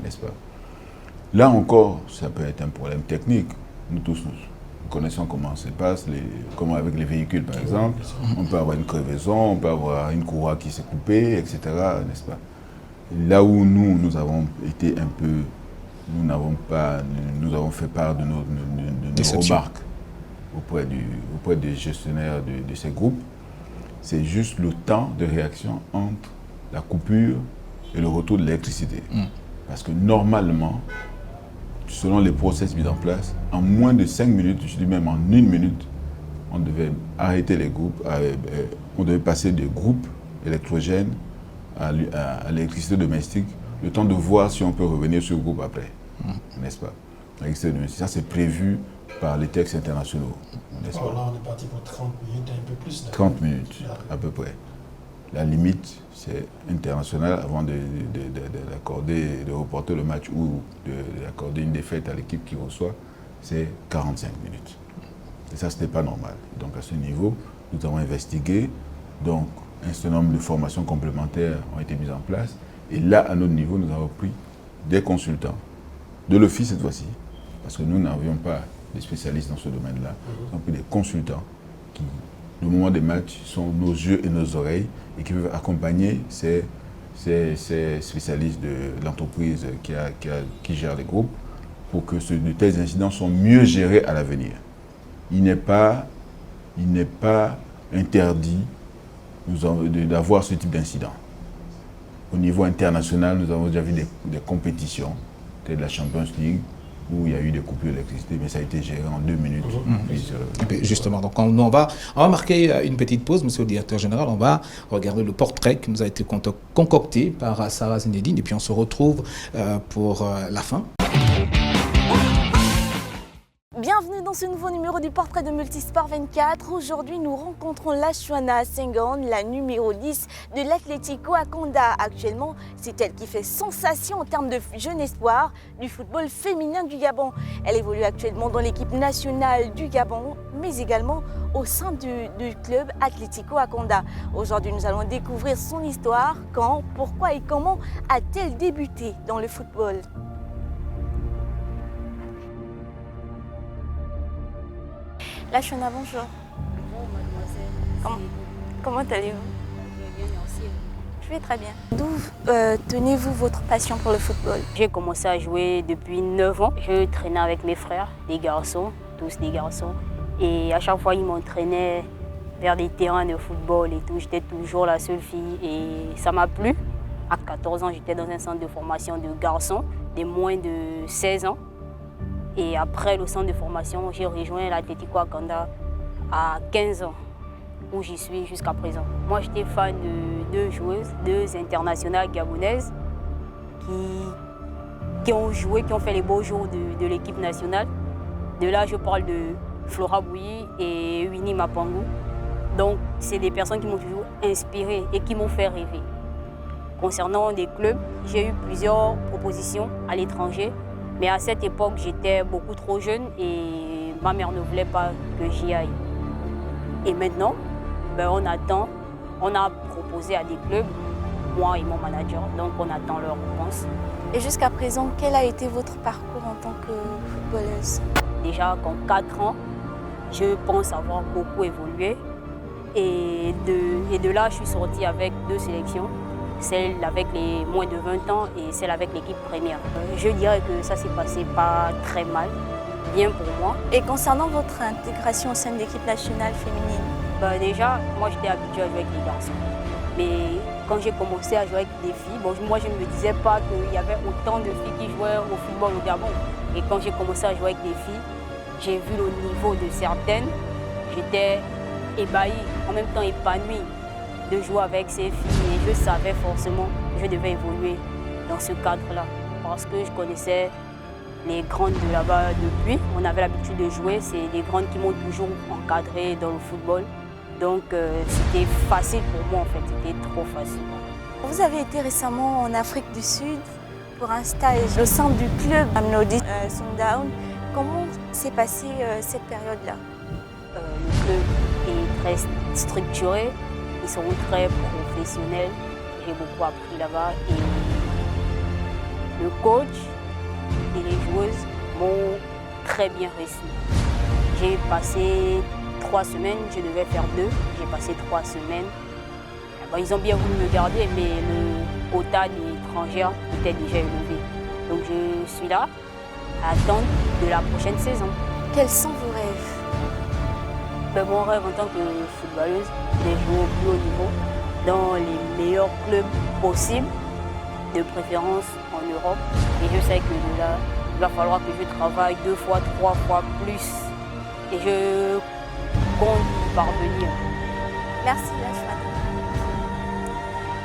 n'est-ce pas? Là encore, ça peut être un problème technique. Nous tous, nous connaissons comment ça se passe, comment avec les véhicules par exemple, on peut avoir une crevaison, on peut avoir une courroie qui s'est coupée, etc., n'est-ce pas? Là où nous avons été un peu nous avons fait part de nos remarques auprès des gestionnaires de ces groupes. C'est juste le temps de réaction entre la coupure et le retour de l'électricité. Parce que normalement, selon les process mis en place, en moins de 5 minutes, je dis même en 1 minute, on devait arrêter les groupes, on devait passer des groupes électrogènes à l'électricité domestique, le temps de voir si on peut revenir sur le groupe après, n'est-ce pas? Ça, c'est prévu par les textes internationaux, n'est-ce pas? Là, on est parti pour 30 minutes, un peu plus. 30 minutes, à peu près. La limite, c'est international avant d'accorder, de reporter le match ou d'accorder une défaite à l'équipe qui reçoit, c'est 45 minutes. Et ça, ce n'était pas normal. Donc, à ce niveau, nous avons investigué. Donc, un certain nombre de formations complémentaires ont été mises en place. Et là, à notre niveau, nous avons pris des consultants, de l'office cette fois-ci, parce que nous n'avions pas des spécialistes dans ce domaine-là. Nous avons pris des consultants qui, au moment des matchs, sont nos yeux et nos oreilles et qui peuvent accompagner ces spécialistes de l'entreprise qui gère les groupes pour que de tels incidents soient mieux gérés à l'avenir. Il n'est pas interdit d'avoir ce type d'incident. Au niveau international, nous avons déjà vu des compétitions, telles la Champions League, où il y a eu des coupures d'électricité, mais ça a été géré en 2 minutes. Justement, donc on va marquer une petite pause, monsieur le directeur général. On va regarder le portrait qui nous a été concocté par Sarah Zinedine, et puis on se retrouve pour la fin. Bienvenue dans ce nouveau numéro du Portrait de Multisport 24. Aujourd'hui, nous rencontrons Lashwana Senghor, la numéro 10 de l'Atlético Akonda. Actuellement, c'est elle qui fait sensation en termes de jeune espoir du football féminin du Gabon. Elle évolue actuellement dans l'équipe nationale du Gabon, mais également au sein du club Atlético Akonda. Aujourd'hui, nous allons découvrir son histoire, quand, pourquoi et comment a-t-elle débuté dans le football. Lashwana, bonjour. Bonjour mademoiselle. Comment allez-vous? Bien, merci. Je vais très bien. D'où tenez-vous votre passion pour le football? J'ai commencé à jouer depuis 9 ans. Je traînais avec mes frères, des garçons, tous des garçons. Et à chaque fois, ils m'entraînaient vers des terrains de football et tout. J'étais toujours la seule fille et ça m'a plu. À 14 ans, j'étais dans un centre de formation de garçons, de moins de 16 ans. Et après le centre de formation, j'ai rejoint l'Atlético Akonda à 15 ans, où j'y suis jusqu'à présent. Moi, j'étais fan de 2 joueuses, 2 internationales gabonaises qui ont joué, qui ont fait les beaux jours de l'équipe nationale. De là, je parle de Flora Bouilly et Winnie Mapangou. Donc, c'est des personnes qui m'ont toujours inspirée et qui m'ont fait rêver. Concernant des clubs, j'ai eu plusieurs propositions à l'étranger. Mais à cette époque, j'étais beaucoup trop jeune et ma mère ne voulait pas que j'y aille. Et maintenant, on attend. On a proposé à des clubs, moi et mon manager, donc on attend leur réponse. Et jusqu'à présent, quel a été votre parcours en tant que footballeuse? Déjà, en 4 ans, je pense avoir beaucoup évolué. Et de là, je suis sortie avec 2 sélections. Celle avec les moins de 20 ans et celle avec l'équipe première. Je dirais que ça s'est passé pas très mal, bien pour moi. Et concernant votre intégration au sein de l'équipe nationale féminine? Déjà, moi j'étais habituée à jouer avec les garçons. Mais quand j'ai commencé à jouer avec des filles, moi je ne me disais pas qu'il y avait autant de filles qui jouaient au football au Gabon. Et quand j'ai commencé à jouer avec des filles, j'ai vu le niveau de certaines. J'étais ébahie, en même temps épanouie de jouer avec ces filles et je savais forcément que je devais évoluer dans ce cadre-là parce que je connaissais les grandes de là-bas depuis. On avait l'habitude de jouer, c'est des grandes qui m'ont toujours encadré dans le football. Donc c'était facile pour moi en fait, c'était trop facile. Vous avez été récemment en Afrique du Sud pour un stage au sein du club Mamelodi Sundowns. Comment s'est passée cette période-là? Le club est très structuré. Ils sont très professionnels, j'ai beaucoup appris là-bas et le coach et les joueuses m'ont très bien reçu. J'ai passé 3 semaines, je devais faire 2, j'ai passé 3 semaines. Ils ont bien voulu me garder mais le quota d'étrangères était déjà élevé. Donc je suis là à attendre de la prochaine saison. Quels sont vos rêves? Mon rêve en tant que footballeuse, c'est de jouer au plus haut niveau, dans les meilleurs clubs possibles, de préférence en Europe. Et je sais que de là, il va falloir que je travaille 2 fois, 3 fois plus. Et je compte y parvenir. Merci Lachouane.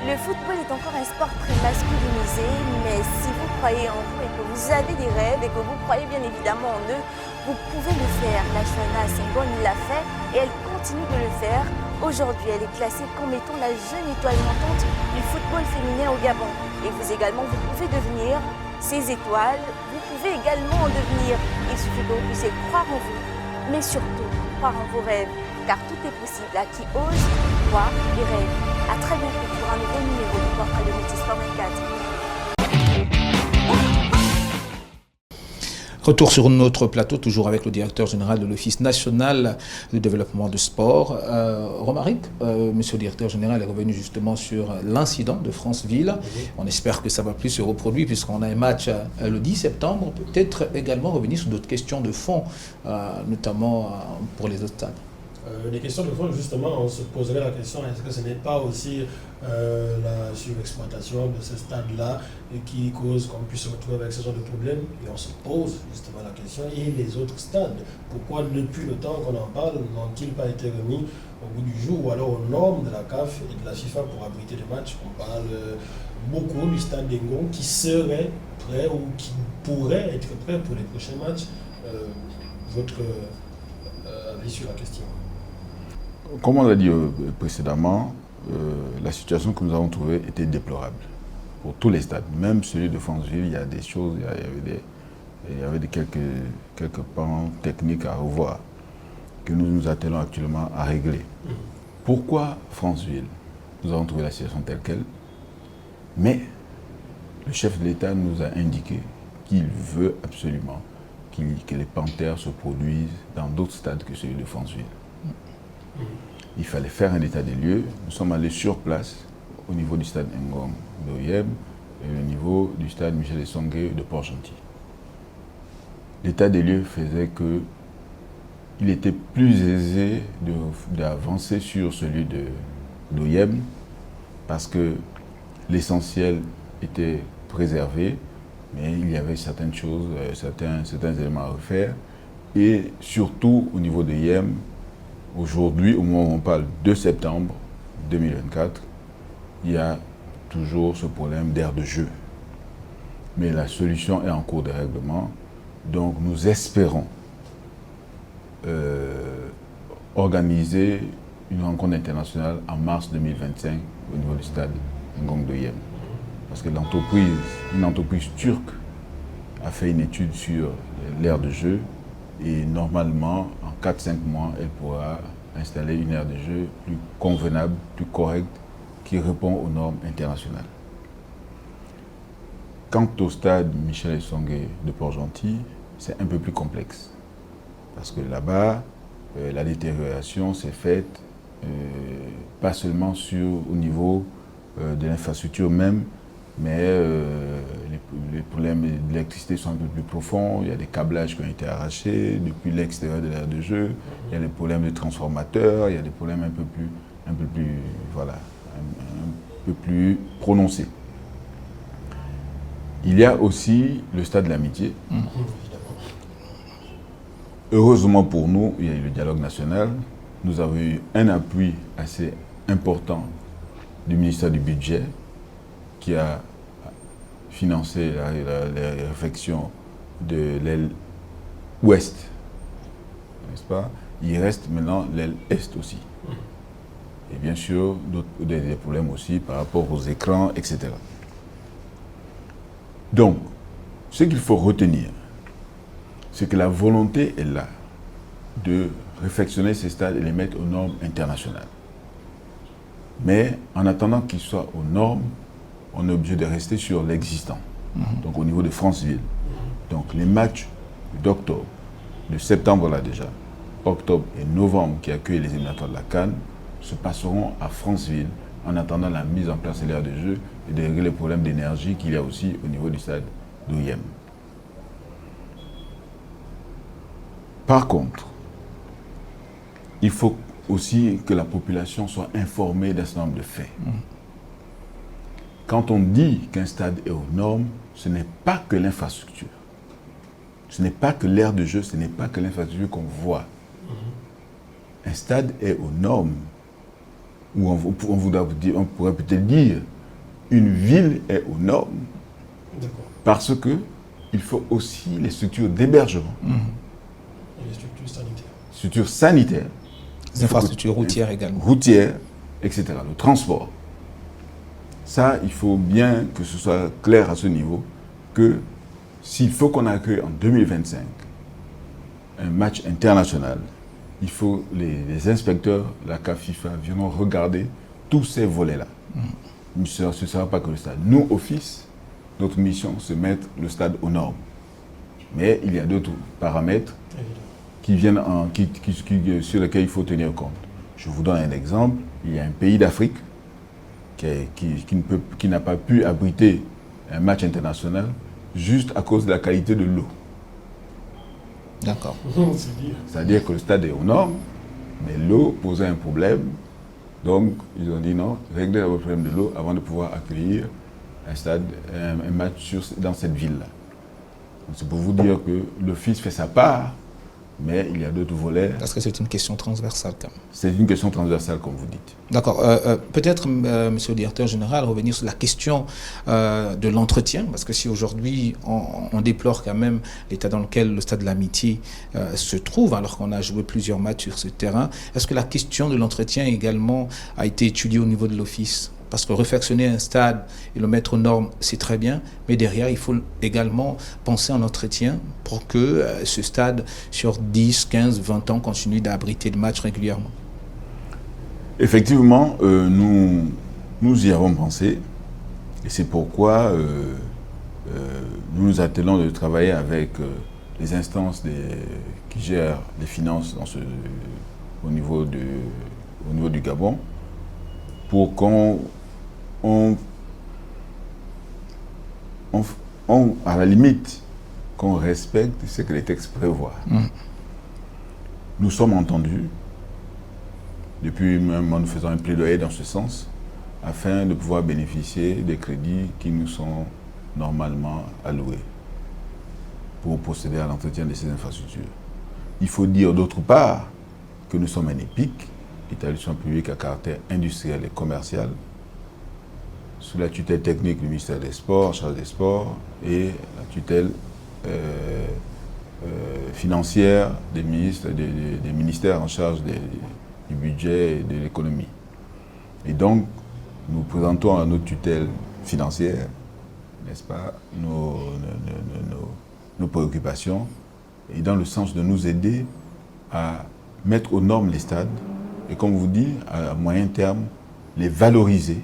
Le football est encore un sport très masculinisé, mais si vous croyez en vous et que vous avez des rêves et que vous croyez bien évidemment en eux, vous pouvez le faire. Lachouana Senghor l'a fait et elle continue de le faire. Aujourd'hui, elle est classée comme étant la jeune étoile montante du football féminin au Gabon. Et vous également, vous pouvez devenir ces étoiles. Vous pouvez également en devenir. Il suffit que vous puissiez croire en vous, mais surtout croire en vos rêves. Car tout est possible à qui ose, croit et rêve. A très bientôt pour un nouveau numéro du Portrait de Multisport 24. Retour sur notre plateau, toujours avec le directeur général de l'Office national de développement de sport. Romaric, monsieur le directeur général est revenu justement sur l'incident de Franceville. On espère que ça ne va plus se reproduire puisqu'on a un match le 10 septembre. Peut-être également revenir sur d'autres questions de fond, notamment pour les autres stades. Des questions de fond, justement, on se poserait la question, est-ce que ce n'est pas aussi la surexploitation de ce stade-là qui cause qu'on puisse se retrouver avec ce genre de problème? Et on se pose justement la question, et les autres stades, pourquoi depuis le temps qu'on en parle, n'ont-ils pas été remis au bout du jour ou alors aux normes de la CAF et de la FIFA pour abriter des matchs? On parle beaucoup du stade d'Engon qui serait prêt ou qui pourrait être prêt pour les prochains matchs. Votre avis sur la question? Comme on l'a dit précédemment, la situation que nous avons trouvée était déplorable pour tous les stades. Même celui de Franceville, il y a des choses, il y avait quelques pans techniques à revoir que nous nous attelons actuellement à régler. Pourquoi Franceville? Nous avons trouvé la situation telle qu'elle, mais le chef de l'État nous a indiqué qu'il veut absolument que les Panthères se produisent dans d'autres stades que celui de Franceville. Il fallait faire un état des lieux. Nous sommes allés sur place au niveau du stade Ngom d'Oyem et au niveau du stade Michel Essongué de Port-Gentil. L'état des lieux faisait qu'il était plus aisé d'avancer sur celui d'Oyem parce que l'essentiel était préservé, mais il y avait certaines choses, certains éléments à refaire. Et surtout au niveau de Yem, aujourd'hui, au moment où on parle de septembre 2024, il y a toujours ce problème d'aire de jeu. Mais la solution est en cours de règlement. Donc nous espérons organiser une rencontre internationale en mars 2025 au niveau du stade Ngong de Yem. Parce que une entreprise turque a fait une étude sur l'aire de jeu et normalement, en 4-5 mois, elle pourra installer une aire de jeu plus convenable, plus correcte, qui répond aux normes internationales. Quant au stade Michel Essongué de Port-Gentil, c'est un peu plus complexe. Parce que là-bas, la détérioration s'est faite pas seulement au niveau de l'infrastructure même, mais les problèmes d'électricité sont un peu plus profonds. Il y a des câblages qui ont été arrachés depuis l'extérieur de l'aire de jeu. Il y a des problèmes de transformateurs, il y a des problèmes un peu plus prononcés. Il y a aussi le stade de l'amitié. Heureusement pour nous, il y a eu le dialogue national. Nous avons eu un appui assez important du ministère du Budget qui a financé la réfection de l'aile ouest, n'est-ce pas? Il reste maintenant l'aile est aussi. Et bien sûr, des problèmes aussi par rapport aux écrans, etc. Donc, ce qu'il faut retenir, c'est que la volonté est là de réfectionner ces stades et les mettre aux normes internationales. Mais en attendant qu'ils soient aux normes, on est obligé de rester sur l'existant. Donc au niveau de Franceville. Donc les matchs d'octobre, de septembre là déjà, octobre et novembre qui accueillent les éliminatoires de la CAN, se passeront à Franceville en attendant la mise en place de l'aire de jeu et de régler les problèmes d'énergie qu'il y a aussi au niveau du stade d'Oyem. Par contre, il faut aussi que la population soit informée d'un certain nombre de faits. Quand on dit qu'un stade est aux normes, ce n'est pas que l'infrastructure. Ce n'est pas que l'aire de jeu, ce n'est pas que l'infrastructure qu'on voit. Un stade est aux normes, ou on pourrait peut-être dire, une ville est aux normes, parce qu'il faut aussi les structures d'hébergement. Et les structures sanitaires. Structures sanitaires. Les infrastructures routières également. Routières, etc. Le transport. Ça, il faut bien que ce soit clair à ce niveau, que s'il faut qu'on accueille en 2025 un match international, il faut les inspecteurs, la CAF FIFA, viendront regarder tous ces volets-là. Ce ne sera pas que le stade. Nous, Office, notre mission, c'est mettre le stade aux normes. Mais il y a d'autres paramètres qui viennent sur lesquels il faut tenir compte. Je vous donne un exemple. Il y a un pays d'Afrique qui n'a pas pu abriter un match international juste à cause de la qualité de l'eau. D'accord. C'est-à-dire que le stade est aux normes, mais l'eau posait un problème. Donc, ils ont dit non, réglez le problème de l'eau avant de pouvoir accueillir un match dans cette ville-là. C'est pour vous dire que l'Office fait sa part, mais il y a d'autres volets. Parce que c'est une question transversale quand même. C'est une question transversale, comme vous dites. D'accord. Peut-être, monsieur le directeur général, revenir sur la question de l'entretien, parce que si aujourd'hui on déplore quand même l'état dans lequel le stade de l'Amitié se trouve, alors qu'on a joué plusieurs matchs sur ce terrain, est-ce que la question de l'entretien également a été étudiée au niveau de l'Office ? Parce que réfectionner un stade et le mettre aux normes, c'est très bien, mais derrière, il faut également penser en entretien pour que ce stade, sur 10, 15, 20 ans, continue d'abriter des matchs régulièrement. Effectivement, nous y avons pensé, et c'est pourquoi nous nous attelons de travailler avec les instances qui gèrent les finances au niveau du Gabon, pour à la limite, qu'on respecte ce que les textes prévoient. Nous sommes entendus, depuis même nous faisons un plaidoyer dans ce sens, afin de pouvoir bénéficier des crédits qui nous sont normalement alloués pour procéder à l'entretien de ces infrastructures. Il faut dire d'autre part que nous sommes un EPIC, établissement public à caractère industriel et commercial, sous la tutelle technique du ministère des Sports, en charge des sports, et la tutelle financière des ministères en charge du budget et de l'économie. Et donc, nous présentons à notre tutelle financière, n'est-ce pas, nos préoccupations, et dans le sens de nous aider à mettre aux normes les stades, et comme vous dites, à moyen terme, les valoriser,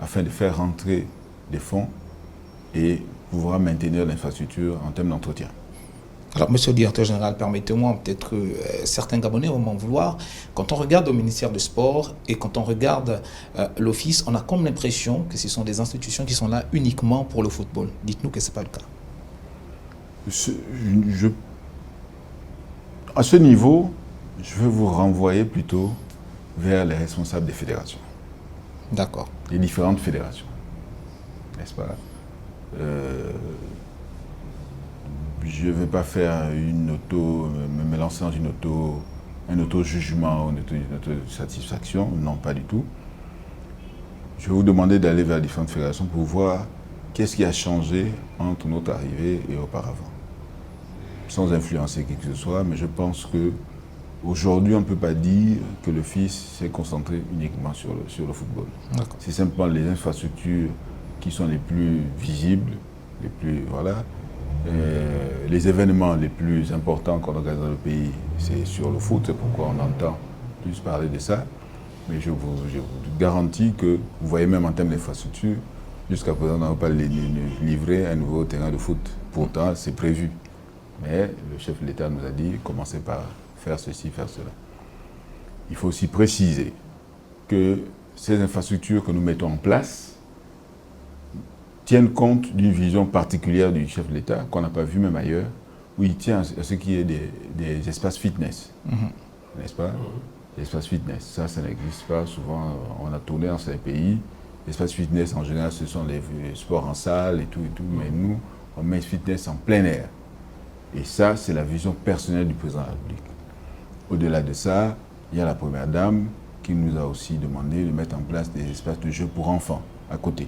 afin de faire rentrer des fonds et pouvoir maintenir l'infrastructure en termes d'entretien. Alors, monsieur le directeur général, permettez-moi, peut-être que certains Gabonais vont m'en vouloir. Quand on regarde au ministère du Sport et quand on regarde l'Office, on a comme l'impression que ce sont des institutions qui sont là uniquement pour le football. Dites-nous que ce n'est pas le cas. À ce niveau, je vais vous renvoyer plutôt vers les responsables des fédérations. D'accord. Les différentes fédérations, n'est-ce pas? Je ne vais pas faire me lancer dans un auto-jugement ou une auto-satisfaction, non, pas du tout. Je vais vous demander d'aller vers les différentes fédérations pour voir qu'est-ce qui a changé entre notre arrivée et auparavant. Sans influencer qui que ce soit, mais je pense qu'aujourd'hui, on ne peut pas dire que l'Office s'est concentré uniquement sur le football. C'est simplement les infrastructures qui sont les plus visibles, les plus, voilà. Les événements les plus importants qu'on organise dans le pays, c'est sur le foot, c'est pourquoi on entend plus parler de ça. Mais je vous garantis que, vous voyez même en termes d'infrastructure, jusqu'à présent, on n'a pas livré un nouveau terrain de foot. Pourtant, c'est prévu. Mais le chef de l'État nous a dit, commencez par faire ceci, faire cela. Il faut aussi préciser que ces infrastructures que nous mettons en place tiennent compte d'une vision particulière du chef de l'État, qu'on n'a pas vu même ailleurs, où il tient à ce qui est des espaces fitness, n'est-ce pas? Les espaces fitness, ça n'existe pas. Souvent, on a tourné dans ces pays. Les espaces fitness, en général, ce sont les sports en salle et tout. Mais nous, on met le fitness en plein air. Et ça, c'est la vision personnelle du président de la République. Au-delà de ça, il y a la première dame qui nous a aussi demandé de mettre en place des espaces de jeu pour enfants à côté.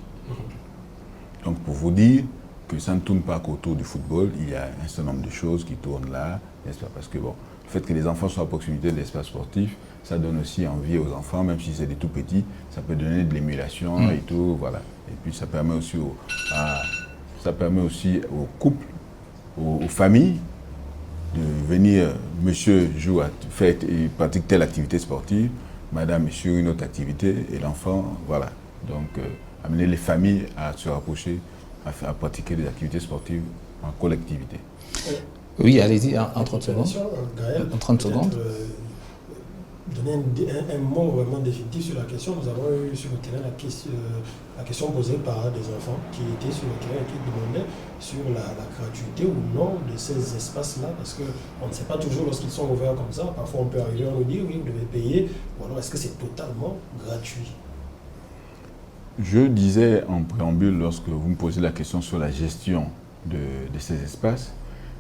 Donc, pour vous dire que ça ne tourne pas qu'autour du football, il y a un certain nombre de choses qui tournent là, n'est-ce pas? Parce que bon, le fait que les enfants soient à proximité de l'espace sportif, ça donne aussi envie aux enfants, même si c'est des tout petits, ça peut donner de l'émulation et tout, voilà. Et puis ça permet aussi aux couples, aux familles, de venir, monsieur joue il pratique telle activité sportive, madame sur une autre activité, et l'enfant, voilà. Donc, amener les familles à se rapprocher, à pratiquer des activités sportives en collectivité. Oui, allez-y, en 30 secondes. Gaël, en 30 secondes. Donner un mot vraiment définitif sur la question. Nous avons eu sur le terrain la question posée par des enfants qui étaient sur le terrain et qui demandaient sur la gratuité ou non de ces espaces-là, parce qu'on ne sait pas toujours lorsqu'ils sont ouverts comme ça. Parfois, on peut arriver, on nous dit oui, vous devez payer, ou alors est-ce que c'est totalement gratuit? Je disais en préambule, lorsque vous me posez la question sur la gestion de ces espaces,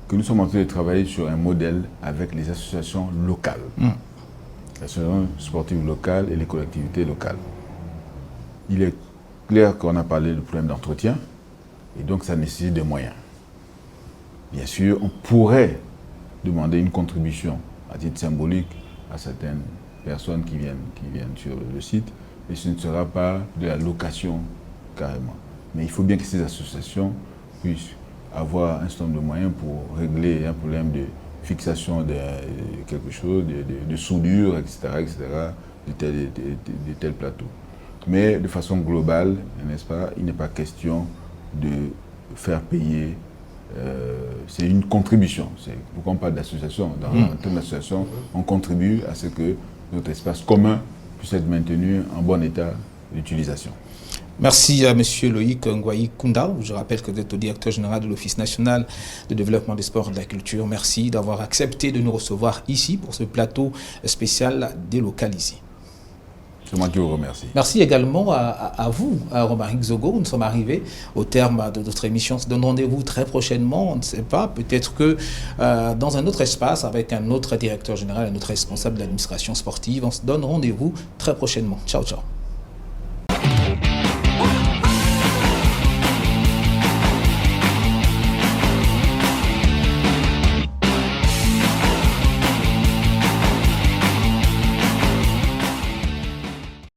que nous sommes en train de travailler sur un modèle avec les associations locales. Les associations sportives locales et les collectivités locales. Il est clair qu'on a parlé du problème d'entretien, et donc ça nécessite des moyens. Bien sûr, on pourrait demander une contribution à titre symbolique à certaines personnes qui viennent sur le site, et ce ne sera pas de la location carrément. Mais il faut bien que ces associations puissent avoir un certain nombre de moyens pour régler un problème de fixation de quelque chose, de soudure, etc., de tel plateau. Mais de façon globale, n'est-ce pas, il n'est pas question de faire payer, c'est une contribution. Pourquoi on parle d'association? Dans un terme d'association, on contribue à ce que notre espace commun puisse être maintenu en bon état d'utilisation. Merci à M. Loïc Ngwayi Koundao. Je rappelle que vous êtes le directeur général de l'Office national de développement des sports et de la culture. Merci d'avoir accepté de nous recevoir ici pour ce plateau spécial délocalisé. C'est moi qui vous remercie. Merci également à vous, à Romaric Zogo. Nous sommes arrivés au terme de notre émission. On se donne rendez-vous très prochainement. On ne sait pas, peut-être que dans un autre espace, avec un autre directeur général, un autre responsable de l'administration sportive. On se donne rendez-vous très prochainement. Ciao, ciao.